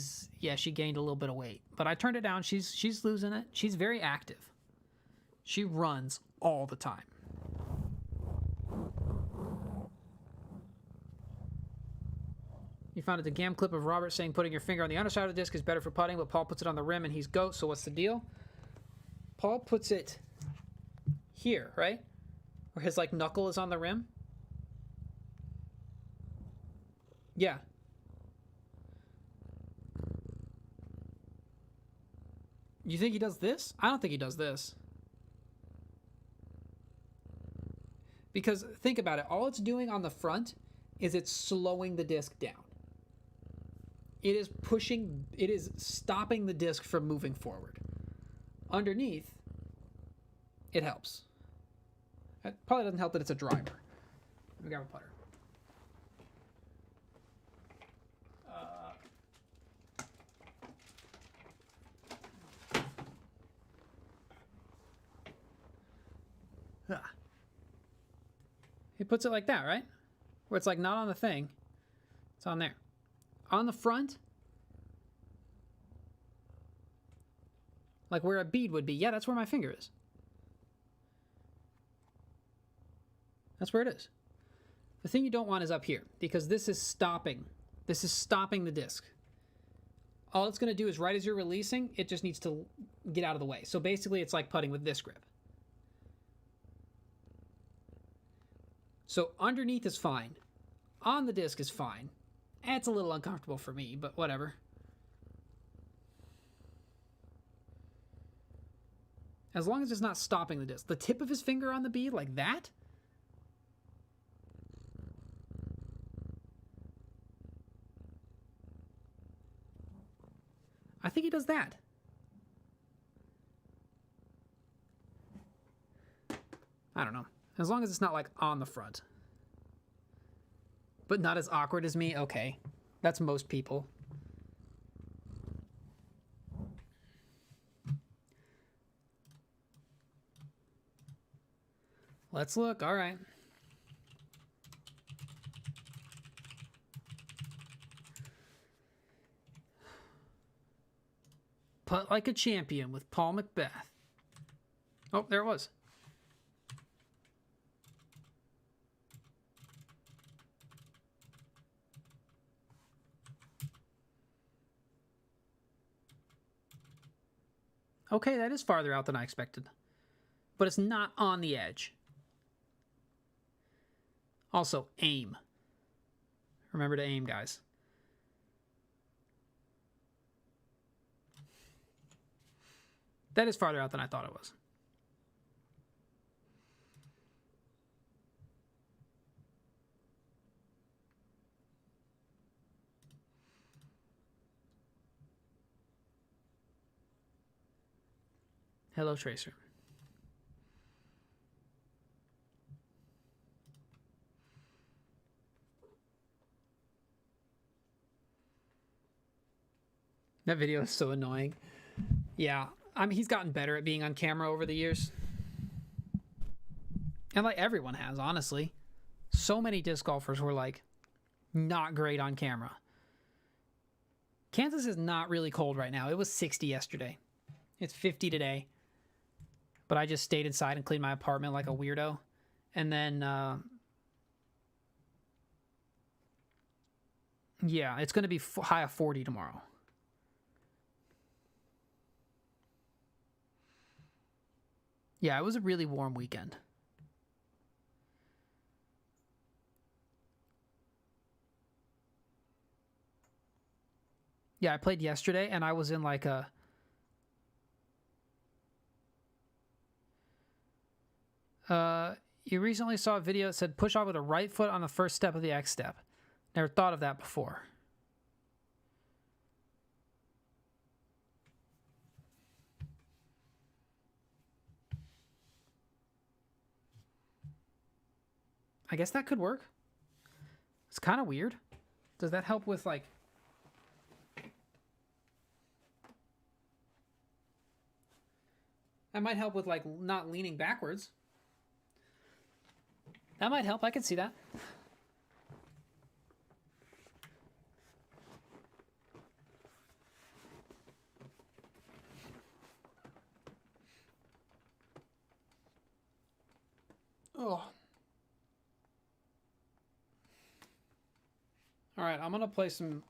gained a little bit of weight. But I turned it down. She's losing it. She's very active. She runs all the time. You found a DeGam clip of Robert saying putting your finger on the underside of the disc is better for putting, but Paul puts it on the rim and he's GOAT, so what's the deal? Paul puts it here, right? Where his, like, knuckle is on the rim. Yeah. You think he does this? I don't think he does this. Because think about it. All it's doing on the front is it's slowing the disc down. It is stopping the disc from moving forward. Underneath, it helps. It probably doesn't help that it's a driver. Let me grab a putter. He puts it like that, right? Where it's like not on the thing. It's on there. On the front, like where a bead would be. Yeah, that's where my finger is. That's where it is. The thing you don't want is up here, because this is stopping. This is stopping the disc. All it's going to do is right as you're releasing, it just needs to get out of the way. So basically, it's like putting with this grip. So underneath is fine. On the disc is fine. It's a little uncomfortable for me, but whatever. As long as it's not stopping the disc. The tip of his finger on the bead, like that? I think he does that. I don't know. As long as it's not, like, on the front. But not as awkward as me? Okay. That's most people. Let's look. All right. Putt like a champion with Paul Macbeth. Oh, there it was. Okay, that is farther out than I expected. But it's not on the edge. Also, aim. Remember to aim, guys. That is farther out than I thought it was. Hello, Tracer. That video is so annoying. Yeah, I mean, he's gotten better at being on camera over the years. And like everyone has, honestly. So many disc golfers were like not great on camera. Kansas is not really cold right now. It was 60 yesterday. It's 50 today. But I just stayed inside and cleaned my apartment like a weirdo. And then, yeah, it's going to be high of 40 tomorrow. Yeah, it was a really warm weekend. Yeah, I played yesterday and I was in like a... you recently saw a video that said push off with a right foot on the first step of the X step. Never thought of that before. I guess that could work. It's kind of weird. Does that help with like... That might help with like not leaning backwards. That might help. I can see that. Oh. All right, I'm going to play some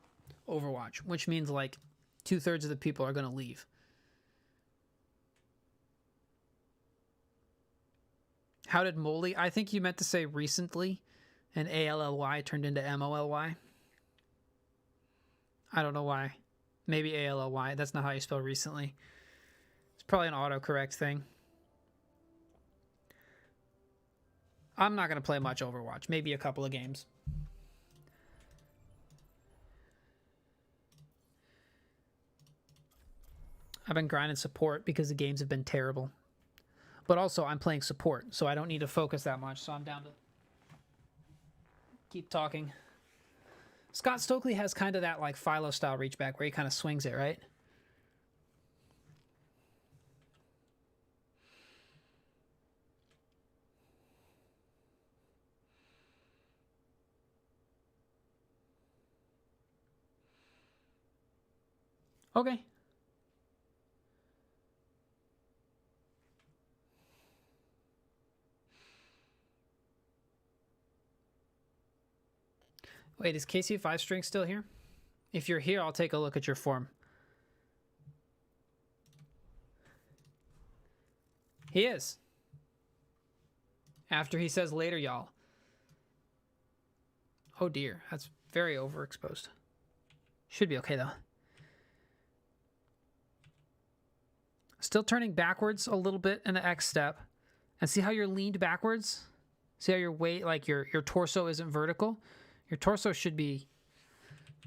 Overwatch, which means like 2/3 of the people are going to leave. How did Molly? I think you meant to say recently, and ALLY turned into MOLY. I don't know why. Maybe ALLY. That's not how you spell recently. It's probably an autocorrect thing. I'm not going to play much Overwatch. Maybe a couple of games. I've been grinding support because the games have been terrible. But also, I'm playing support, so I don't need to focus that much, so I'm down to keep talking. Scott Stokely has kind of that like Philo-style reach back where he kind of swings it, right? Okay. Wait, is Casey 5-string still here? If you're here, I'll take a look at your form. He is. After he says later, y'all. Oh dear, that's very overexposed. Should be okay though. Still turning backwards a little bit in the X step. And see how you're leaned backwards? See how your weight, like your torso isn't vertical? Your torso should be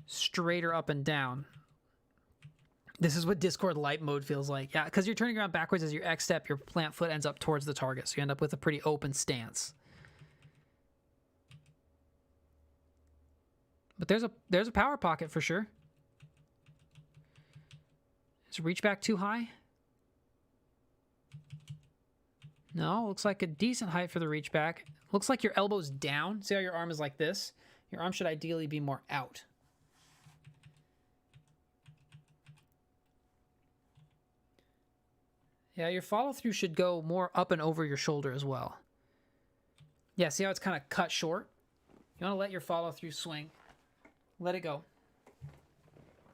straighter up and down. This is what Discord light mode feels like. Yeah, because you're turning around backwards as your X step, your plant foot ends up towards the target. So you end up with a pretty open stance. But there's a power pocket for sure. Is reach back too high? No, looks like a decent height for the reach back. Looks like your elbow's down. See how your arm is like this? Your arm should ideally be more out. Yeah, your follow through should go more up and over your shoulder as well. Yeah, see how it's kind of cut short? You want to let your follow through swing. Let it go.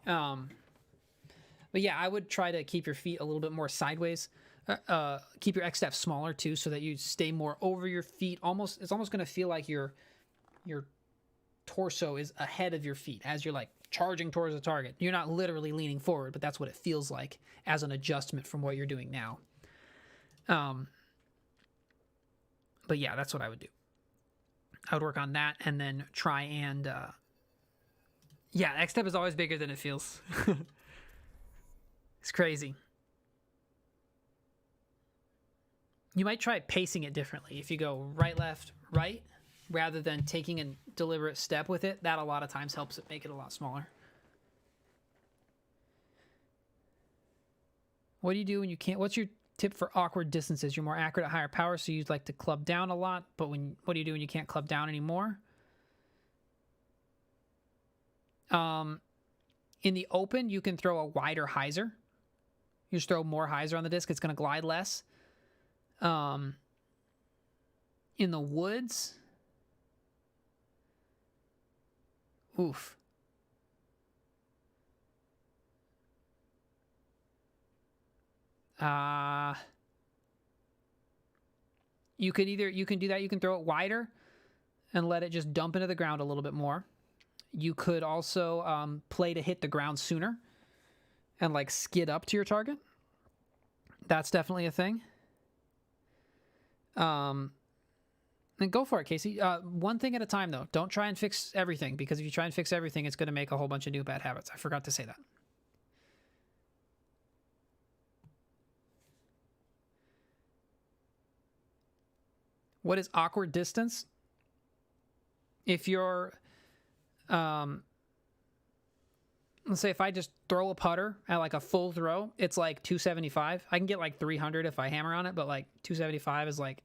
But yeah, I would try to keep your feet a little bit more sideways. Keep your X step smaller too, so that you stay more over your feet. It's almost going to feel like your torso is ahead of your feet as you're like charging towards the target. You're not literally leaning forward, but that's what it feels like as an adjustment from what you're doing now. But yeah, that's what I would do. I would work on that and then try and yeah, X step is always bigger than it feels. It's crazy. You might try pacing it differently. If you go right, left, right, rather than taking a deliberate step with it, that a lot of times helps it make it a lot smaller. What do you do when you can't? What's your tip for awkward distances? You're more accurate at higher power, so you like to club down a lot, but what do you do when you can't club down anymore? In the open, you can throw a wider hyzer. You just throw more hyzer on the disc. It's going to glide less. In the woods, oof. You can do that. You can throw it wider and let it just dump into the ground a little bit more. You could also play to hit the ground sooner and like skid up to your target. That's definitely a thing. Then go for it, Casey. One thing at a time, though. Don't try and fix everything, because if you try and fix everything, it's going to make a whole bunch of new bad habits. I forgot to say that. What is awkward distance? if you're, let's say if I just throw a putter at like a full throw, it's like 275. I can get like 300 if I hammer on it, but like 275 is like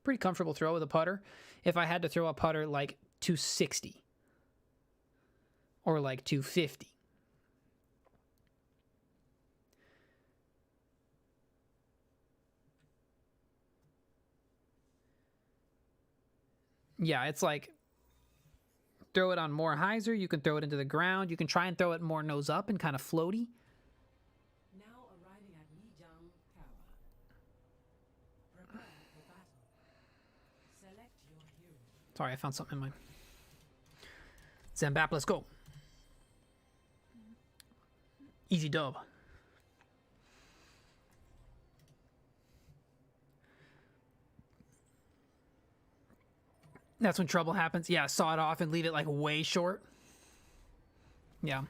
pretty comfortable throw with a putter. If I had to throw a putter like 260 or like 250. Yeah, it's like throw it on more hyzer. You can throw it into the ground. You can try and throw it more nose up and kind of floaty. Now arriving at Lijiang Tower. Prepare for battle. Select your hero. Sorry, I found something in my Zambap. Let's go. Easy dub. That's when trouble happens. Yeah, saw it off and leave it like way short. Yeah.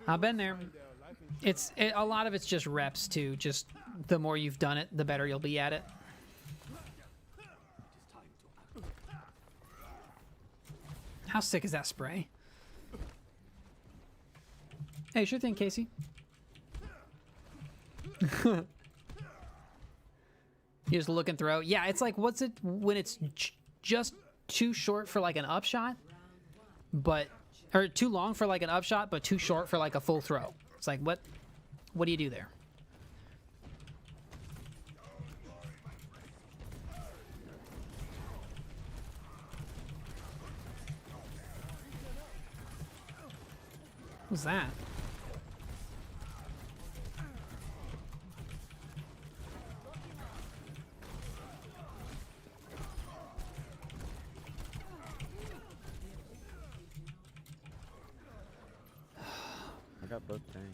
I've been there. A lot of it's just reps too. Just the more you've done it, the better you'll be at it. How sick is that spray? Hey, sure thing, Casey. You just look and throw. Yeah, it's like, what's it when it's just too short for like an upshot, or too long for like an upshot, but too short for like a full throw. It's like, what do you do there? What's that? I got both tanks.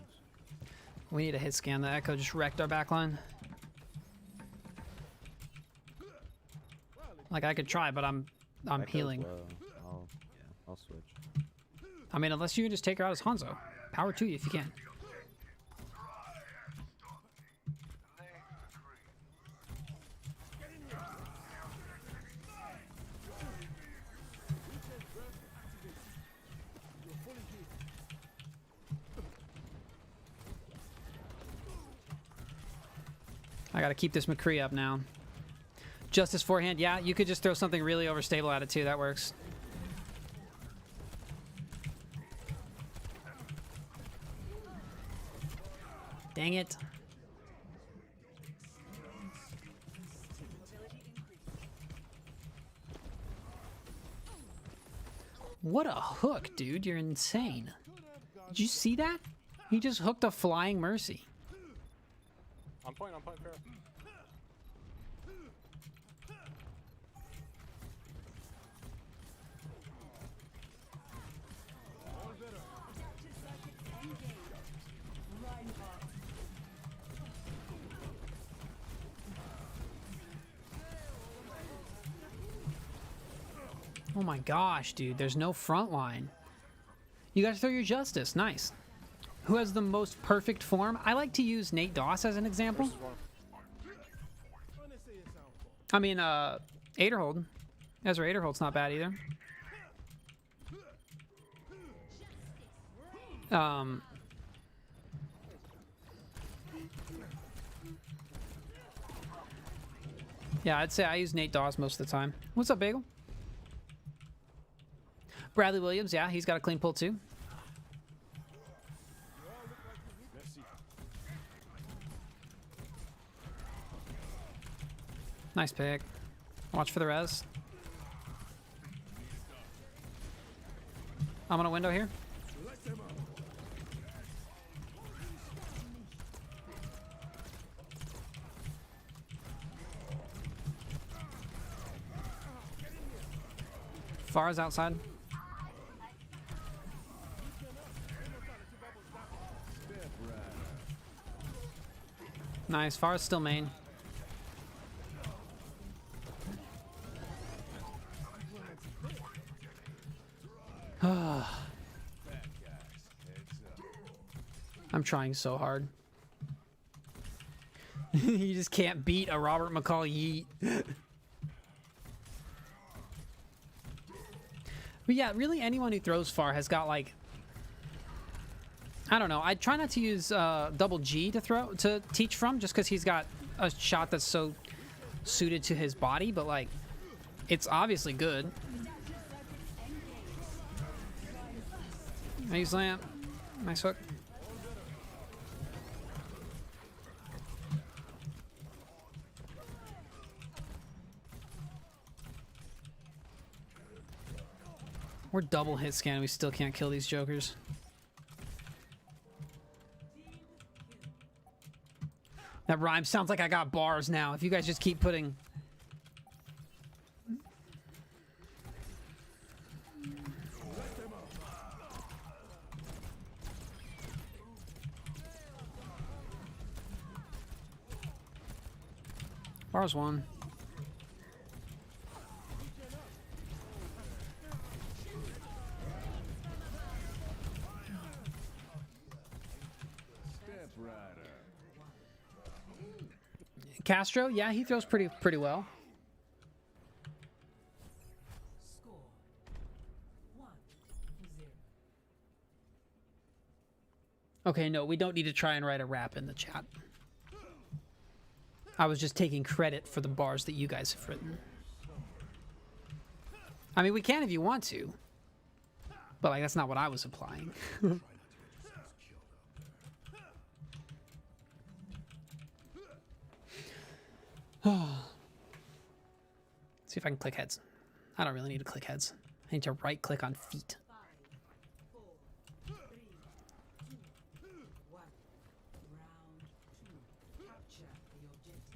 We need a hit scan. The Echo just wrecked our backline. Like I could try, but I'm Echo's healing. low. I'll switch. I mean, unless you can just take her out as Hanzo. Power to you if you can. I gotta keep this McCree up now. Justice forehand, yeah, you could just throw something really overstable at it too, that works. Dang it. What a hook, dude, you're insane. Did you see that? He just hooked a Flying Mercy. On point, fair. Oh my gosh, dude, there's no front line. You gotta throw your Justice, nice. Who has the most perfect form? I like to use Nate Doss as an example. I mean, Aderhold. Ezra Aderhold's not bad either. Yeah, I'd say I use Nate Doss most of the time. What's up, Bagel? Bradley Williams, yeah, he's got a clean pull too. Nice pick. Watch for the res. I'm on a window here. Farah's outside. Nice. Farah's still main. I'm trying so hard. You just can't beat a Robert McCall yeet. But yeah, really anyone who throws far has got like, I don't know. I try not to use double G to teach from, just because he's got a shot that's so suited to his body. But like, it's obviously good. Nice lamp. Nice hook. We're double hit scan. We still can't kill these jokers. That rhyme sounds like I got bars now. If you guys just keep putting... Bars one. Castro, yeah, he throws pretty well. Score 1-0. Okay, no, we don't need to try and write a rap in the chat. I was just taking credit for the bars that you guys have written. I mean, we can if you want to. But, like, that's not what I was implying. See if I can click heads. I don't really need to click heads. I need to right click on feet. 5, 4, 3, 2, 1. Round 2. Capture the objective.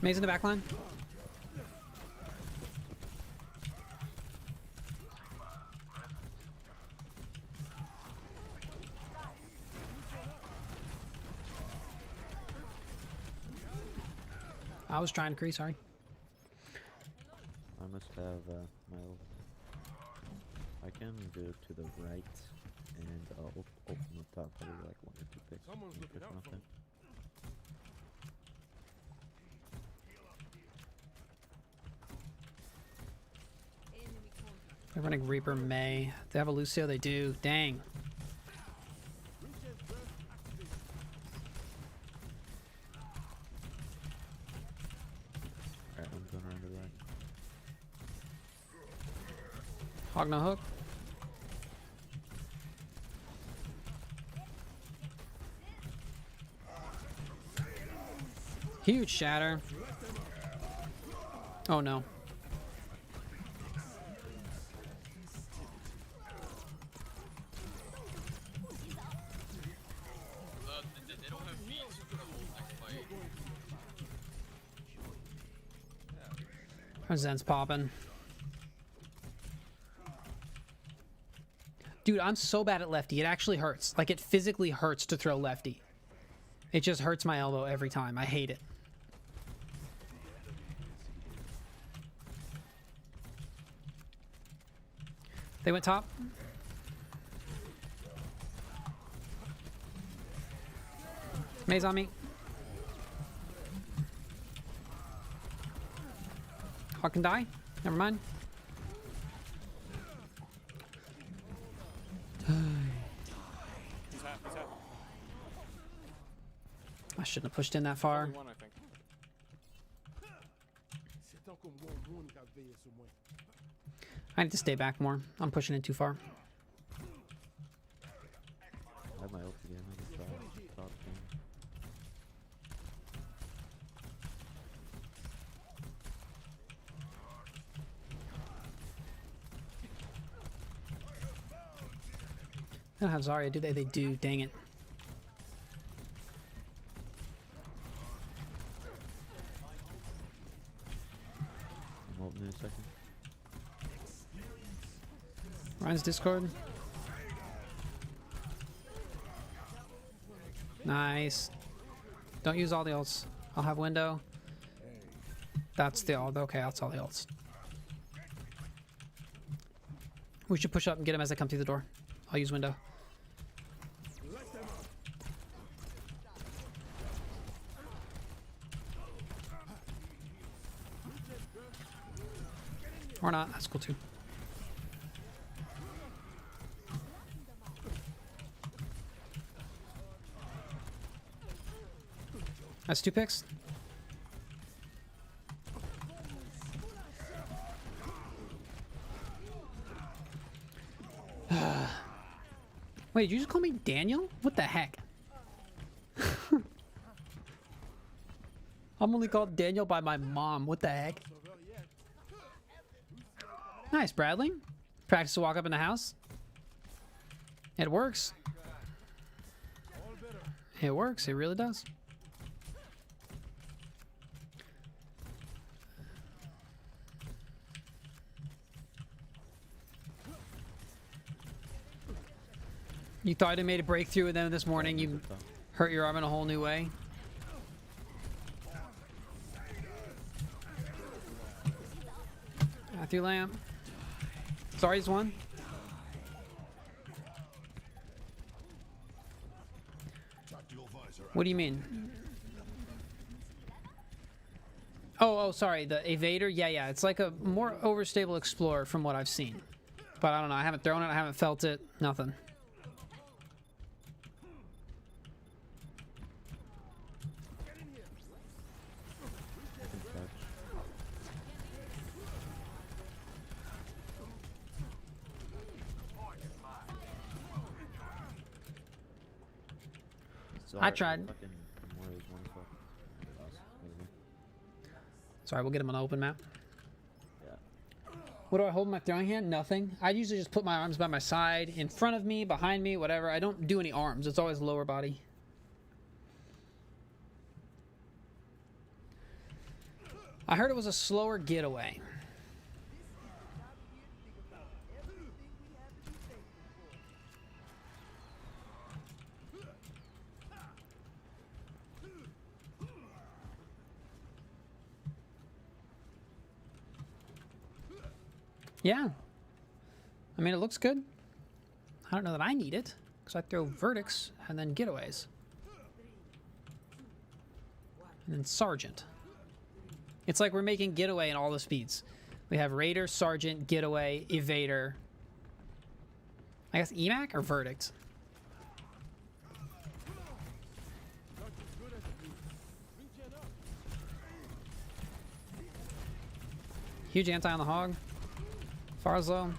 Maze in the back line. I was trying to crease, sorry. I must have my ult. I can go to the right and open the top for like 1 or 2 picks. Someone's looking Push out them for up me. They're running Reaper May. They have a Lucio, they do. Dang. Alright, I'm going around the right. Hog no hook. Huge shatter. Oh no. They don't have feet, so we're gonna hold next fight. Our Zen's popping. Dude, I'm so bad at lefty. It actually hurts. Like, it physically hurts to throw lefty. It just hurts my elbow every time. I hate it. They went top. Maze on me. Hawk can die. Never mind. He's half, he's half. I shouldn't have pushed in that far. Only one, I think. Você tá com uma única veia, sua mãe. I need to stay back more. I'm pushing it too far. I have my ult again. I can try top thing. They don't have Zarya, do they? They do. Dang it. I'm ulting in a second. Ryan's Discord. Nice. Don't use all the ults. I'll have window. That's the ult. Okay, that's all the ults. We should push up and get him as I come through the door. I'll use window. Or not. That's cool too. That's 2 picks. Wait, did you just call me Daniel? What the heck? I'm only called Daniel by my mom. What the heck? Nice, Bradley. Practice to walk up in the house. It works. It works. It really does. You thought you made a breakthrough, and then this morning you hurt your arm in a whole new way. Matthew Lamb. Sorry, he's won. What do you mean? Oh, sorry. The Evader? Yeah. It's like a more overstable Explorer from what I've seen. But I don't know. I haven't thrown it. I haven't felt it. Nothing. I tried. Sorry, we'll get him on an open map. Yeah. What do I hold in my throwing hand? Nothing. I usually just put my arms by my side, in front of me, behind me, whatever. I don't do any arms. It's always lower body. I heard it was a slower getaway. Yeah. I mean, it looks good. I don't know that I need it, because I throw verdicts and then getaways. And then sergeant. It's like we're making getaway in all the speeds. We have raider, sergeant, getaway, evader. I guess EMAC or verdict? Huge anti on the hog. Farzlo.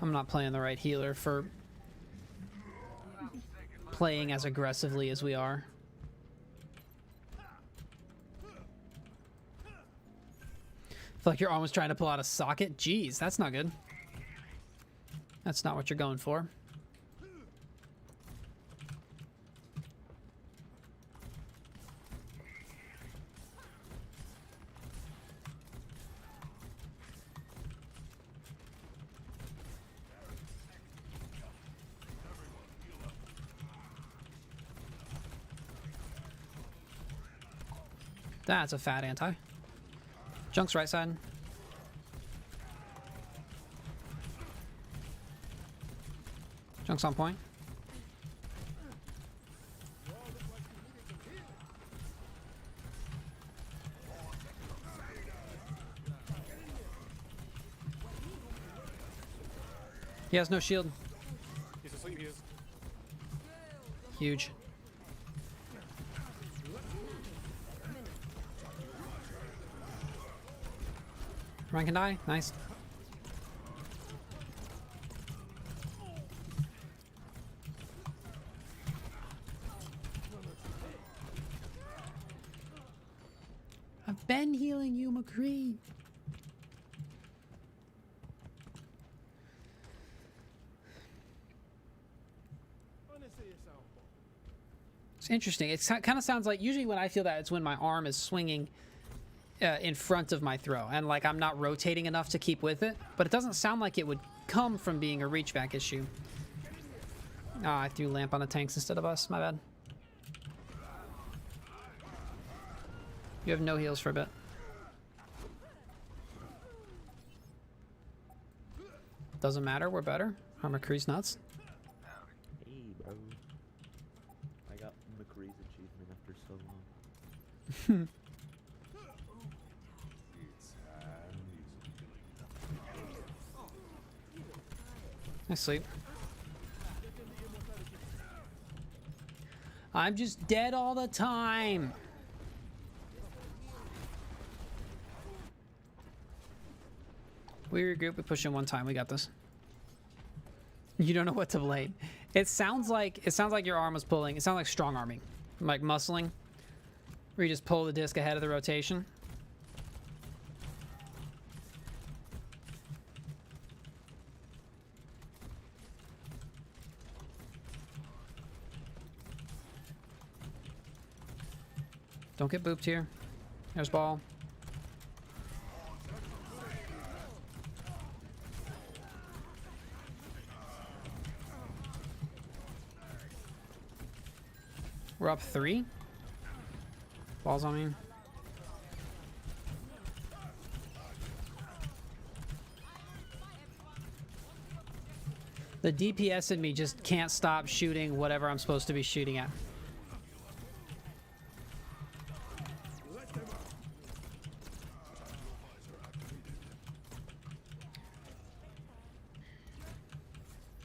I'm not playing the right healer for playing as aggressively as we are. I feel like your arm was trying to pull out a socket. Jeez, that's not good. That's not what you're going for. That's a fat anti. Junk's right side. Junk's on point. He has no shield. He's asleep, he is. Huge. Ryan can die. Nice. I've been healing you, McCree. It's interesting. It kind of sounds like usually when I feel that it's when my arm is swinging in front of my throw, and like I'm not rotating enough to keep with it, but it doesn't sound like it would come from being a reach back issue. Ah, I threw lamp on the tanks instead of us, my bad. You have no heals for a bit. Doesn't matter, we're better. Our McCree's nuts. Hey, bro. I got McCree's achievement after so long. I sleep. I'm just dead all the time. We regroup, we push in one time, we got this. You don't know what to blade. It sounds like your arm was pulling. It sounds like strong arming. Like muscling. Where you just pull the disc ahead of the rotation. Don't get booped here. There's ball. We're up 3. Balls on me. The DPS in me just can't stop shooting whatever I'm supposed to be shooting at.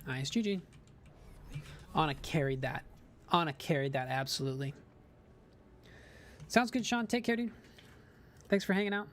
Nice, GG. Ana carried that. Ana carried that, absolutely. Sounds good, Sean. Take care, dude. Thanks for hanging out.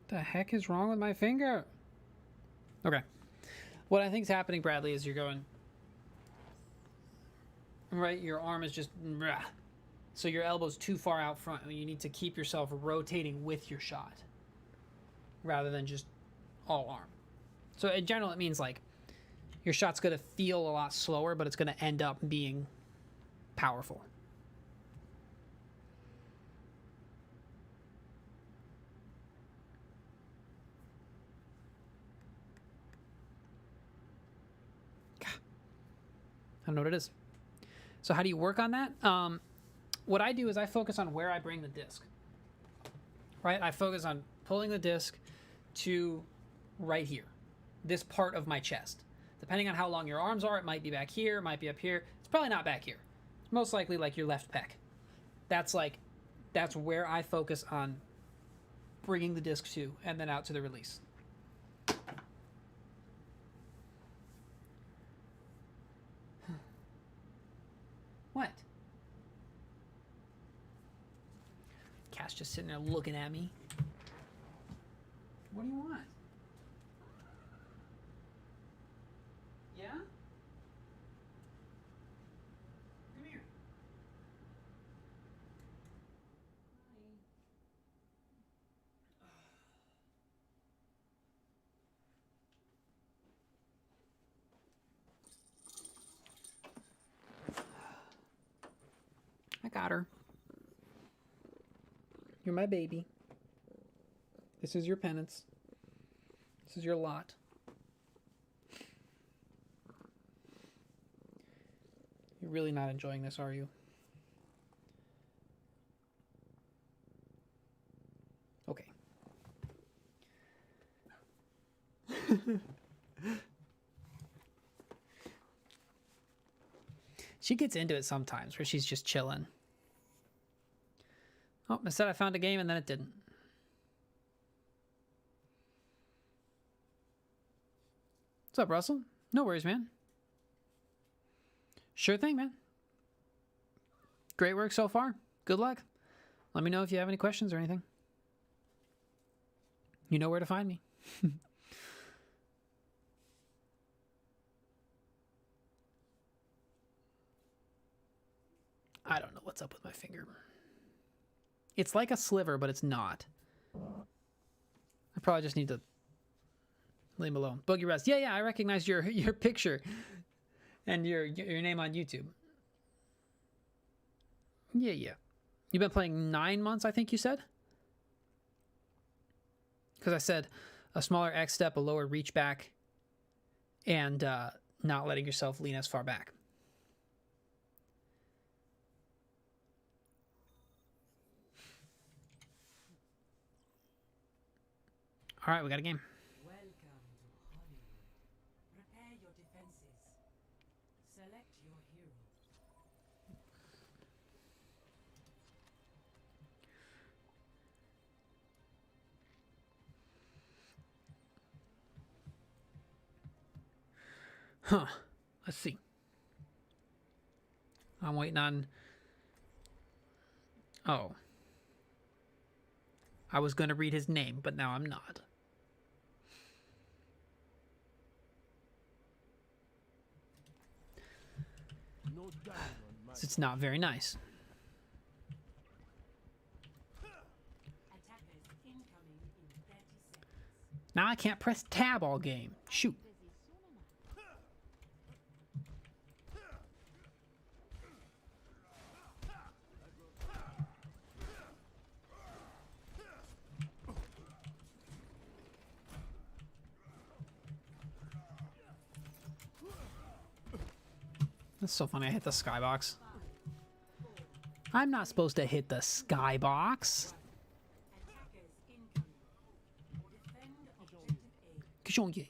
The heck is wrong with my finger? Okay. What I think is happening, Bradley, is you're going... Right? Your arm is just... So your elbow's too far out front. You need to keep yourself rotating with your shot. Rather than just all arm. So in general, it means like... Your shot's going to feel a lot slower, but it's going to end up being powerful. I don't know what it is. So how do you work on that? What I do is I focus on where I bring the disc. Right? I focus on pulling the disc to right here. This part of my chest. Depending on how long your arms are, it might be back here, it might be up here. It's probably not back here. It's most likely like your left pec. That's where I focus on bringing the disc to and then out to the release. What? Cass just sitting there looking at me. What do you want? Yeah? Come here. I got her. You're my baby. This is your penance. This is your lot. You're really not enjoying this, are you? Okay. She gets into it sometimes where she's just chilling. Oh, I said I found a game and then it didn't. What's up, Russell? No worries, man. Sure thing, man. Great work so far. Good luck. Let me know if you have any questions or anything. You know where to find me. I don't know what's up with my finger. It's like a sliver, but it's not. I probably just need to leave him alone. Boogie Rest. Yeah, I recognize your picture and your name on YouTube. Yeah. You've been playing 9 months, I think you said? Because I said a smaller X step, a lower reach back, and not letting yourself lean as far back. All right, we got a game. Welcome to Hollywood. Prepare your defenses. Select your hero. Huh. Let's see. I'm waiting on... Oh. I was going to read his name, but now I'm not. No down on my It's not very nice. Attackers incoming in 30 seconds. Now I can't press tab all game. Shoot. That's so funny. I hit the skybox. I'm not supposed to hit the skybox. Attackers incoming. Defend objective A. 给兄弟。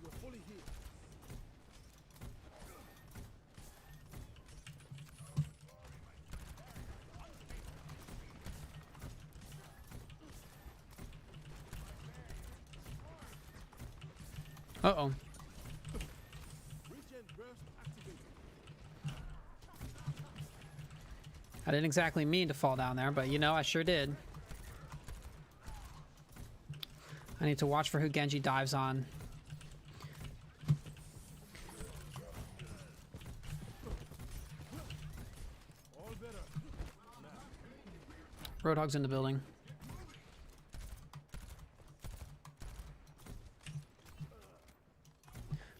You're fully healed. Uh-oh. Regen burst activated. I didn't exactly mean to fall down there, but you know, I sure did. I need to watch for who Genji dives on. All better. Roadhog's in the building.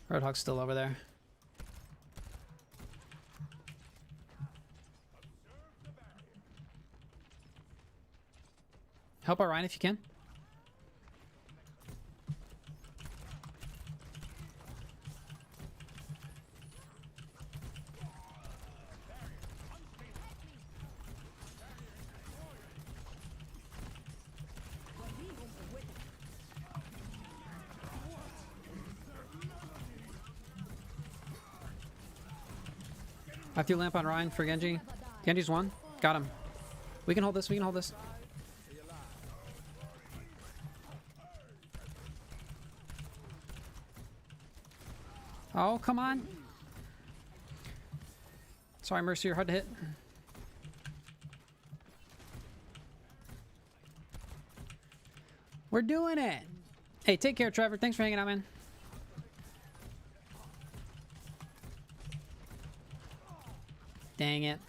Roadhog's still over there. Help our Ryan if you can. I threw lamp on Ryan for Genji. Genji's one. Got him. We can hold this. We can hold this. Oh, come on. Sorry, Mercy, you're hard to hit. We're doing it. Hey, take care, Trevor. Thanks for hanging out, man. Dang it.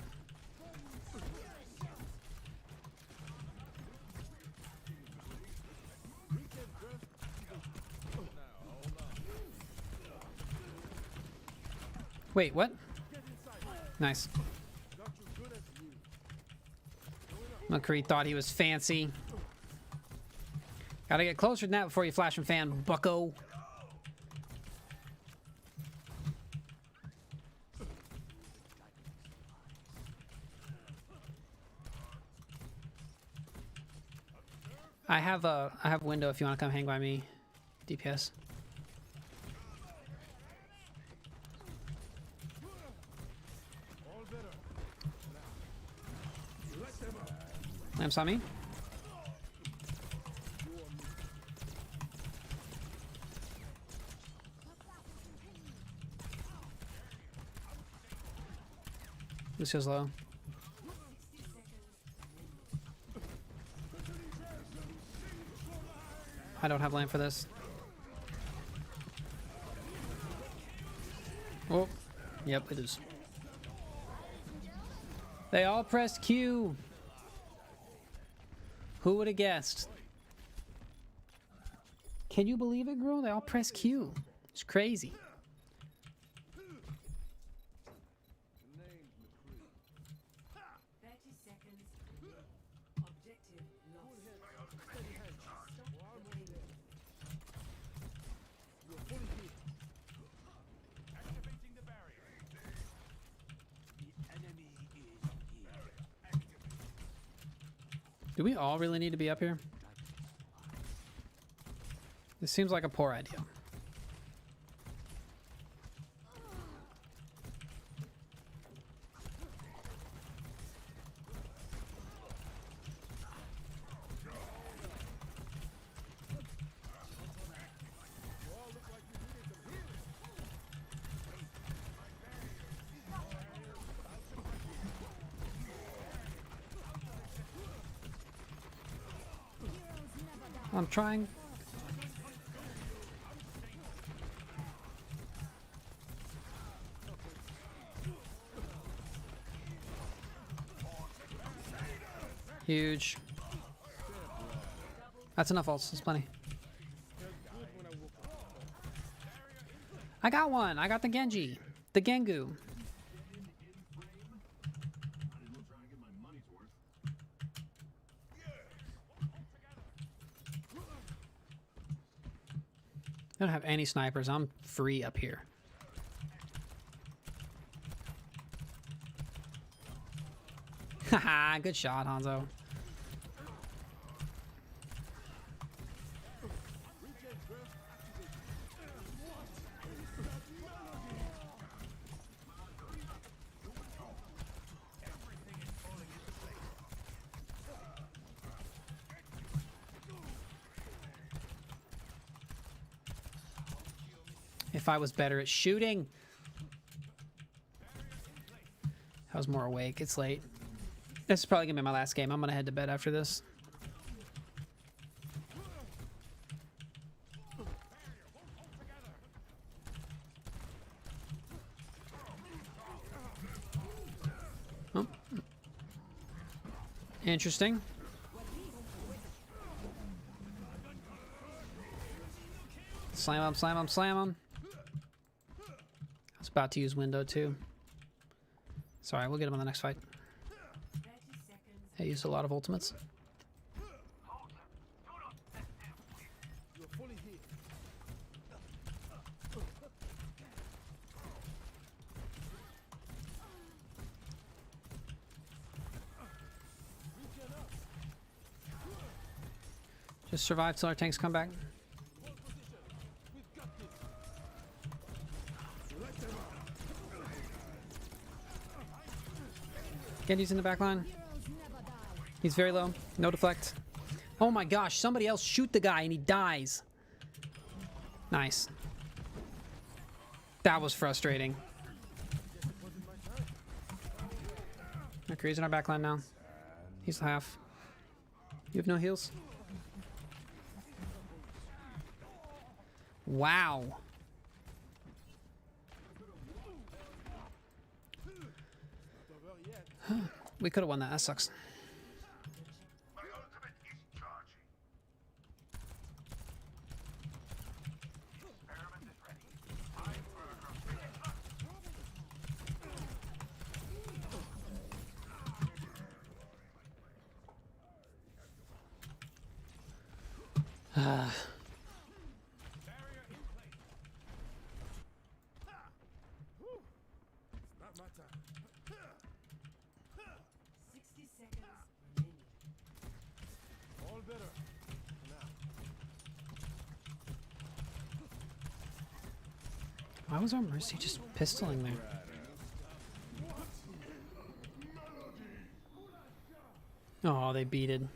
Wait, what? Nice. McCree thought he was fancy. Gotta get closer than that before you flash and fan, bucko. I have a window if you want to come hang by me, DPS. Lamps on me. Lucio's low. I don't have lamp for this. Oh, yep, it is. They all pressed Q. Who would have guessed? Can you believe it, girl? They all pressed Q. It's crazy. 30 seconds remaining. Objective lost. Stop the payload. Activating the barrier. The enemy is here. Do we all really need to be up here? This seems like a poor idea. I'm trying. Huge. That's enough ults. That's plenty. I got one. I got the Genji. The Gengu. I don't have any snipers. I'm free up here. Haha, good shot, Hanzo. If I was better at shooting. I was more awake. It's late. This is probably gonna be my last game. I'm gonna head to bed after this. Oh. Interesting. Slam him, slam him, slam him. I was about to use window too. Sorry, we'll get him on the next fight. 30 seconds. I used a lot of ultimates. You're fully here. Just survive till our tanks come back. Genji's in the back line. He's very low. No deflect. Oh my gosh, somebody else shoot the guy and he dies. Nice. That was frustrating. Okay, he's in our back line now. He's half. You have no heals? Wow. We could have won that. That sucks. Not my time. 60 seconds remaining. All better. Now. Why was our Mercy just pistoling there? Oh, they beated.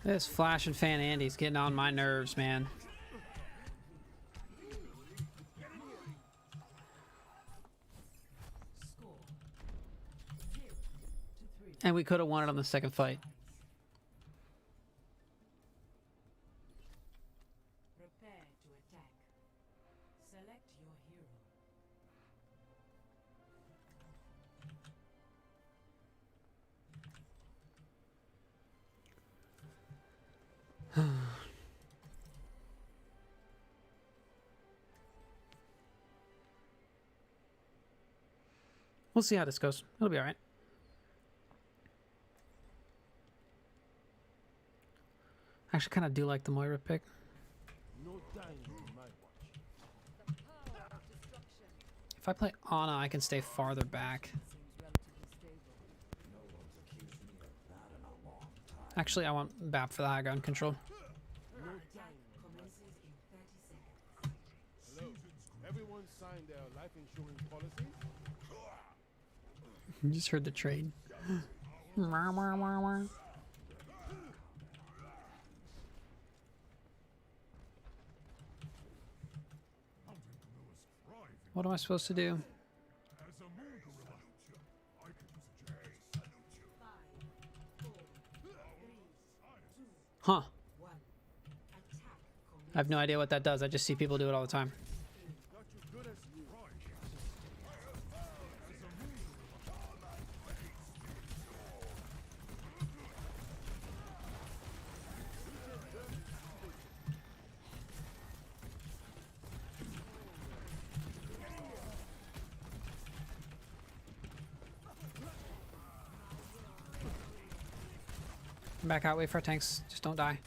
This Flash and Fan Andy's getting on my nerves, man. Score 0-3. And we could have won it on the second fight. Prepare to attack. Select your hero. We'll see how this goes. It'll be all right. I actually kind of do like the Moira pick. No dying in my watch. If I play Ana, I can stay farther back. Actually, I want BAP for the high ground control. Attack commences in 30 seconds. Hello. Everyone signed their life insurance policies? You just heard the trade. Wah, wah, wah, wah. What am I supposed to do? Huh. I have no idea what that does. I just see people do it all the time. Not you good as you. Back out, wait for our tanks. Just don't die.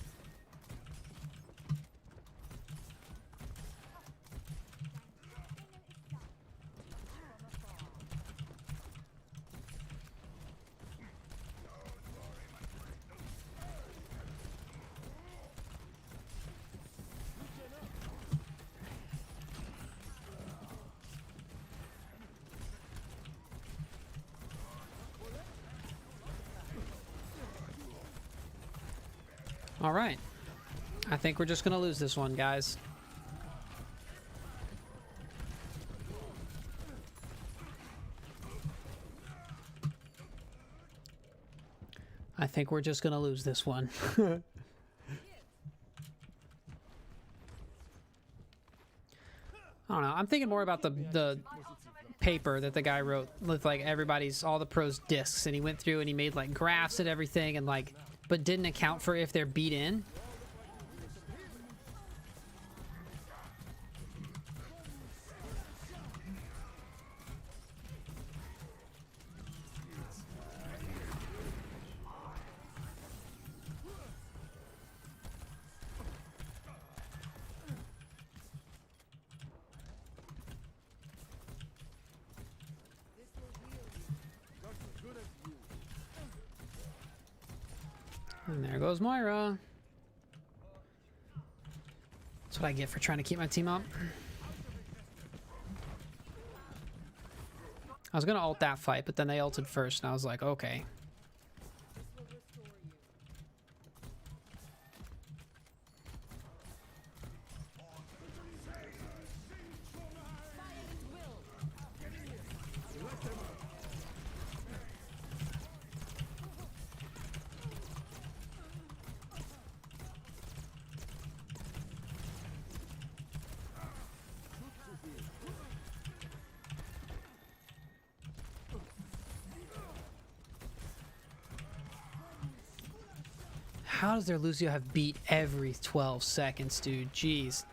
All right. I think we're just going to lose this one, guys. I think we're just going to lose this one. I don't know. I'm thinking more about the paper that the guy wrote with like everybody's, all the pros discs, and he went through and he made like graphs and everything, and like, but didn't account for if they're beat in. And there goes Moira. That's what I get for trying to keep my team up. I was going to ult that fight, but then they ulted first, and I was like, okay. How does their Lucio have beat every 12 seconds, dude? Jeez.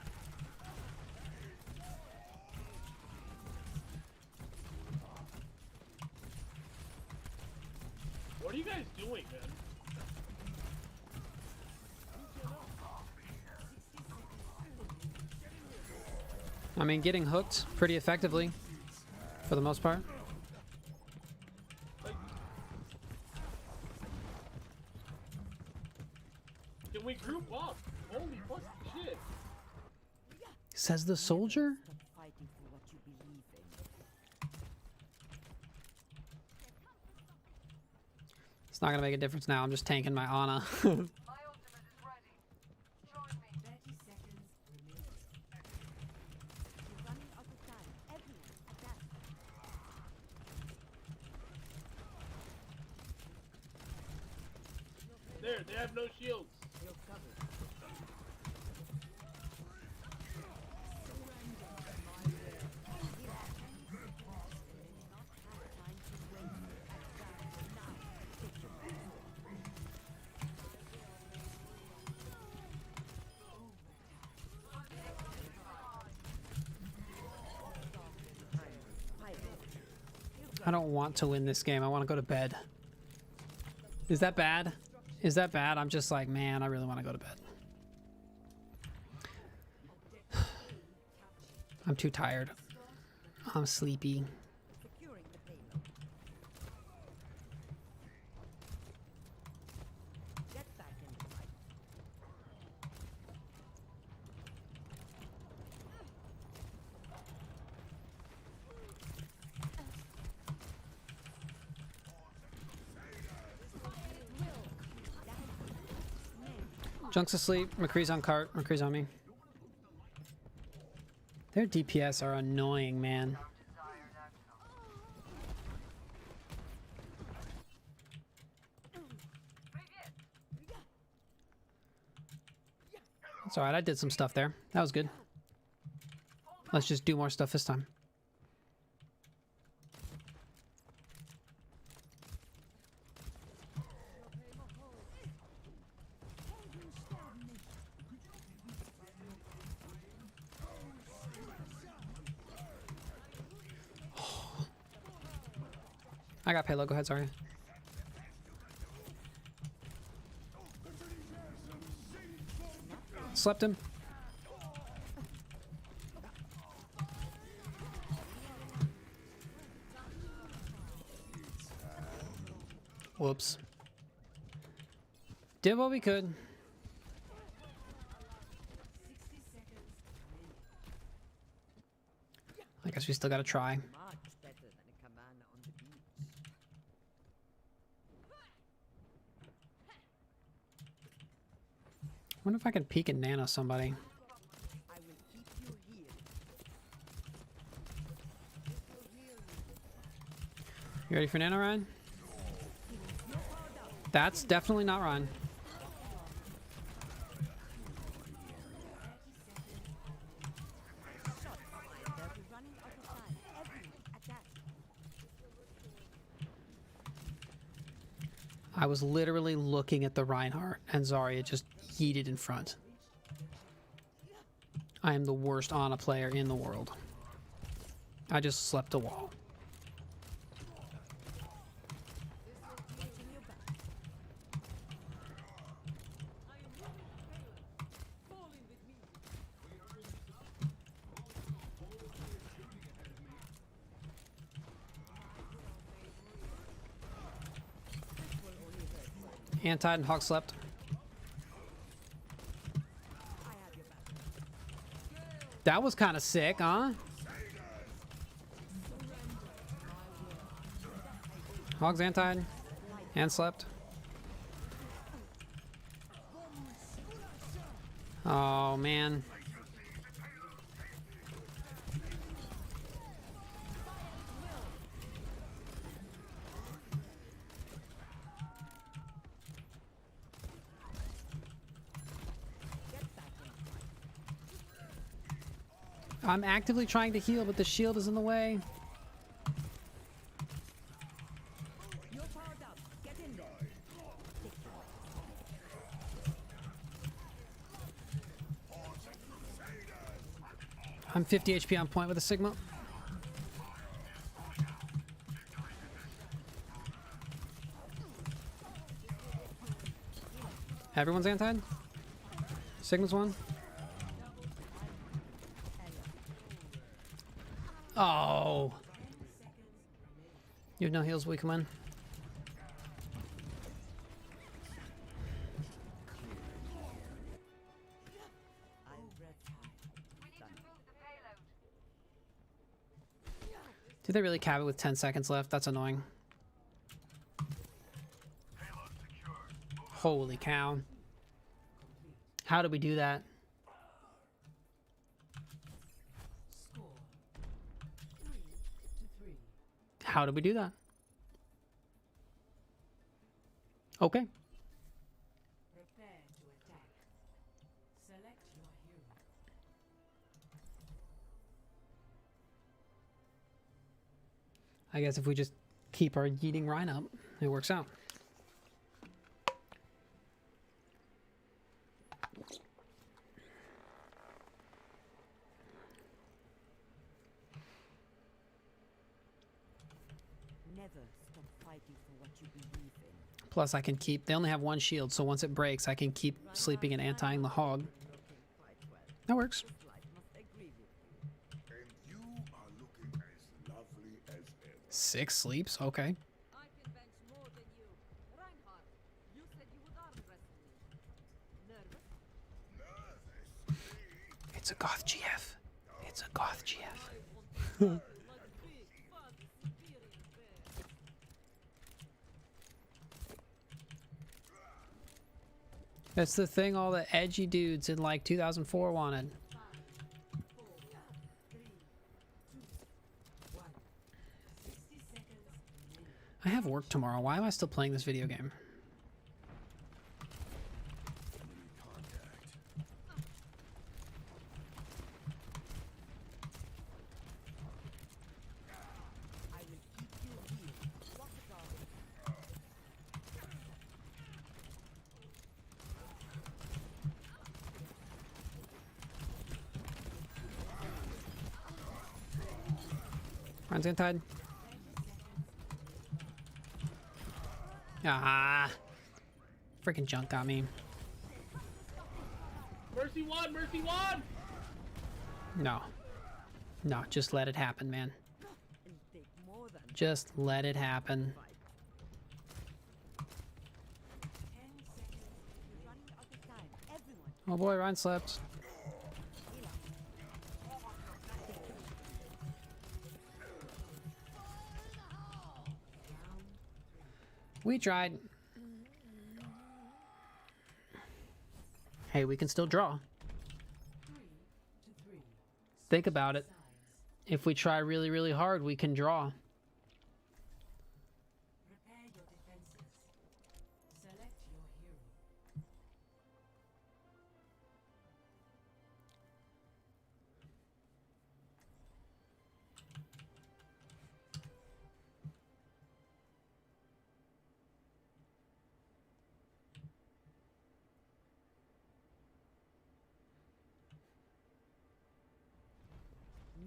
What are you guys doing, man? I mean, getting hooked pretty effectively, for the most part. Can we group up? Holy fucking shit. Says the soldier? Stop fighting for what you believe in. It's not gonna make a difference now. I'm just tanking my Ana. There, they have no shields. You're covered. I don't want to win this game. I want to go to bed. Is that bad? Is that bad? I'm just like, man, I really want to go to bed. I'm too tired. I'm sleepy. Securing the payload. Get back in the fight. Junk's asleep. McCree's on cart. McCree's on me. Their DPS are annoying, man. It's alright, I did some stuff there. That was good. Let's just do more stuff this time. I got payload. Go ahead, sorry. Slept him. Whoops. Did what we could. 60 seconds. I guess we still gotta try. Much better than a cabana on the beach. Wonder if I can peek and nano somebody. I will keep you here. You ready for nano, Ryan? That's definitely not Ryan. They're running out of time. Everyone, attack. I was literally looking at the Reinhardt and Zarya just yeeted in front. I am the worst Ana player in the world. I just slept a wall. Anti and Hawk slept. That was kind of sick, huh? Hog's anti and slept. Oh man. I'm actively trying to heal, but the shield is in the way. You're powered up. Get in there. I'm 50 HP on point with a Sigma. Everyone's anti? Sigma's one. Oh. You have no heals, we come in. Did they really cap it with 10 seconds left? That's annoying. Holy cow. How did we do that? Score 3-3. How did we do that? Okay. I guess if we just keep our yeeting Rhine up, it works out. Never stop fighting for what you believe in. Plus, I can keep... They only have one shield, so once it breaks, I can keep sleeping and anti-ing the hog. Looking quite well. That works. This life must agree with you. And you are looking as lovely as ever. 6 sleeps? Okay. I can bench more than you. Reinhardt, you said you would arm wrestle me. Nervous? It's a Goth GF. It's a Goth GF. Like big, fat, Siberian bear. That's the thing all the edgy dudes in like 2004 wanted. 5, 4, 3, 2, 1. 60 seconds remaining. I have work tomorrow. Why am I still playing this video game? I will keep you here. Walk it off. Ryan's anti. Ah. Freaking junk got me. Mercy one, mercy one. No. No, just let it happen, man. And take more than Just let it happen. 10 seconds. You're running out of time. Everyone, Oh boy, Ryan slept. We tried. Hey, we can still draw. 3 to 3. Think about it. Sides. If we try really, really hard, we can draw. Prepare your defenses. Select your hero.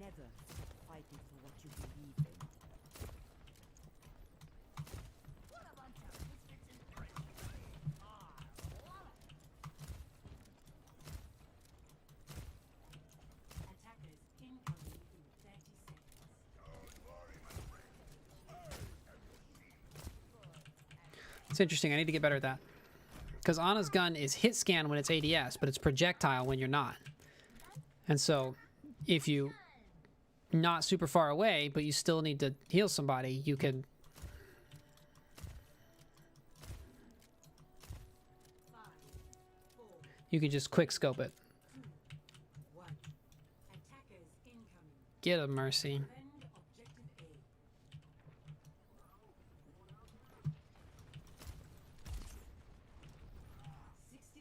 never stop fighting for what you believe in. Attackers incoming in 30 seconds. It's interesting. I need to get better at that. Because Ana's gun is hit scan when it's ADS, but it's projectile when you're not. And so, if you not super far away, but you still need to heal somebody, you can... 5, 4, You can just quick scope it. 1. Attackers incoming. Get a mercy. Defend objective A.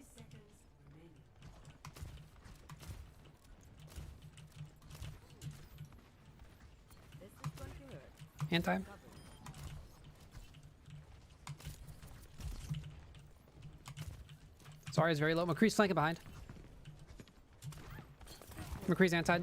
Seconds remaining. This is going to hurt. Anti. Sorry, it's very low. McCree's flanking behind. McCree's anti.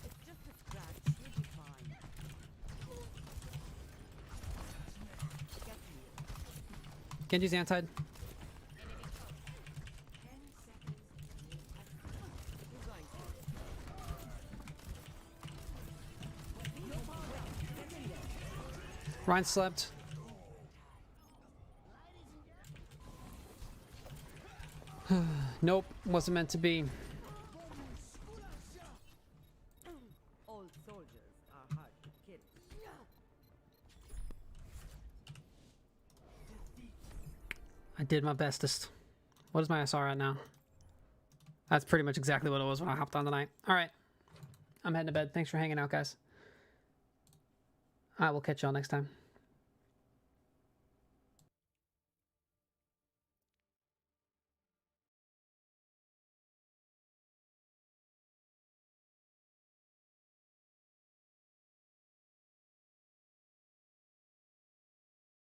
It's just a scratch. You'll be fine. Get me. Genji's anti. 10 seconds remaining. You're going to. Ryan slept. Nope, wasn't meant to be. Old soldiers are hard to kill. I did my bestest. What is my SR at now? That's pretty much exactly what it was when I hopped on tonight. All right. I'm heading to bed. Thanks for hanging out, guys. I will catch y'all next time.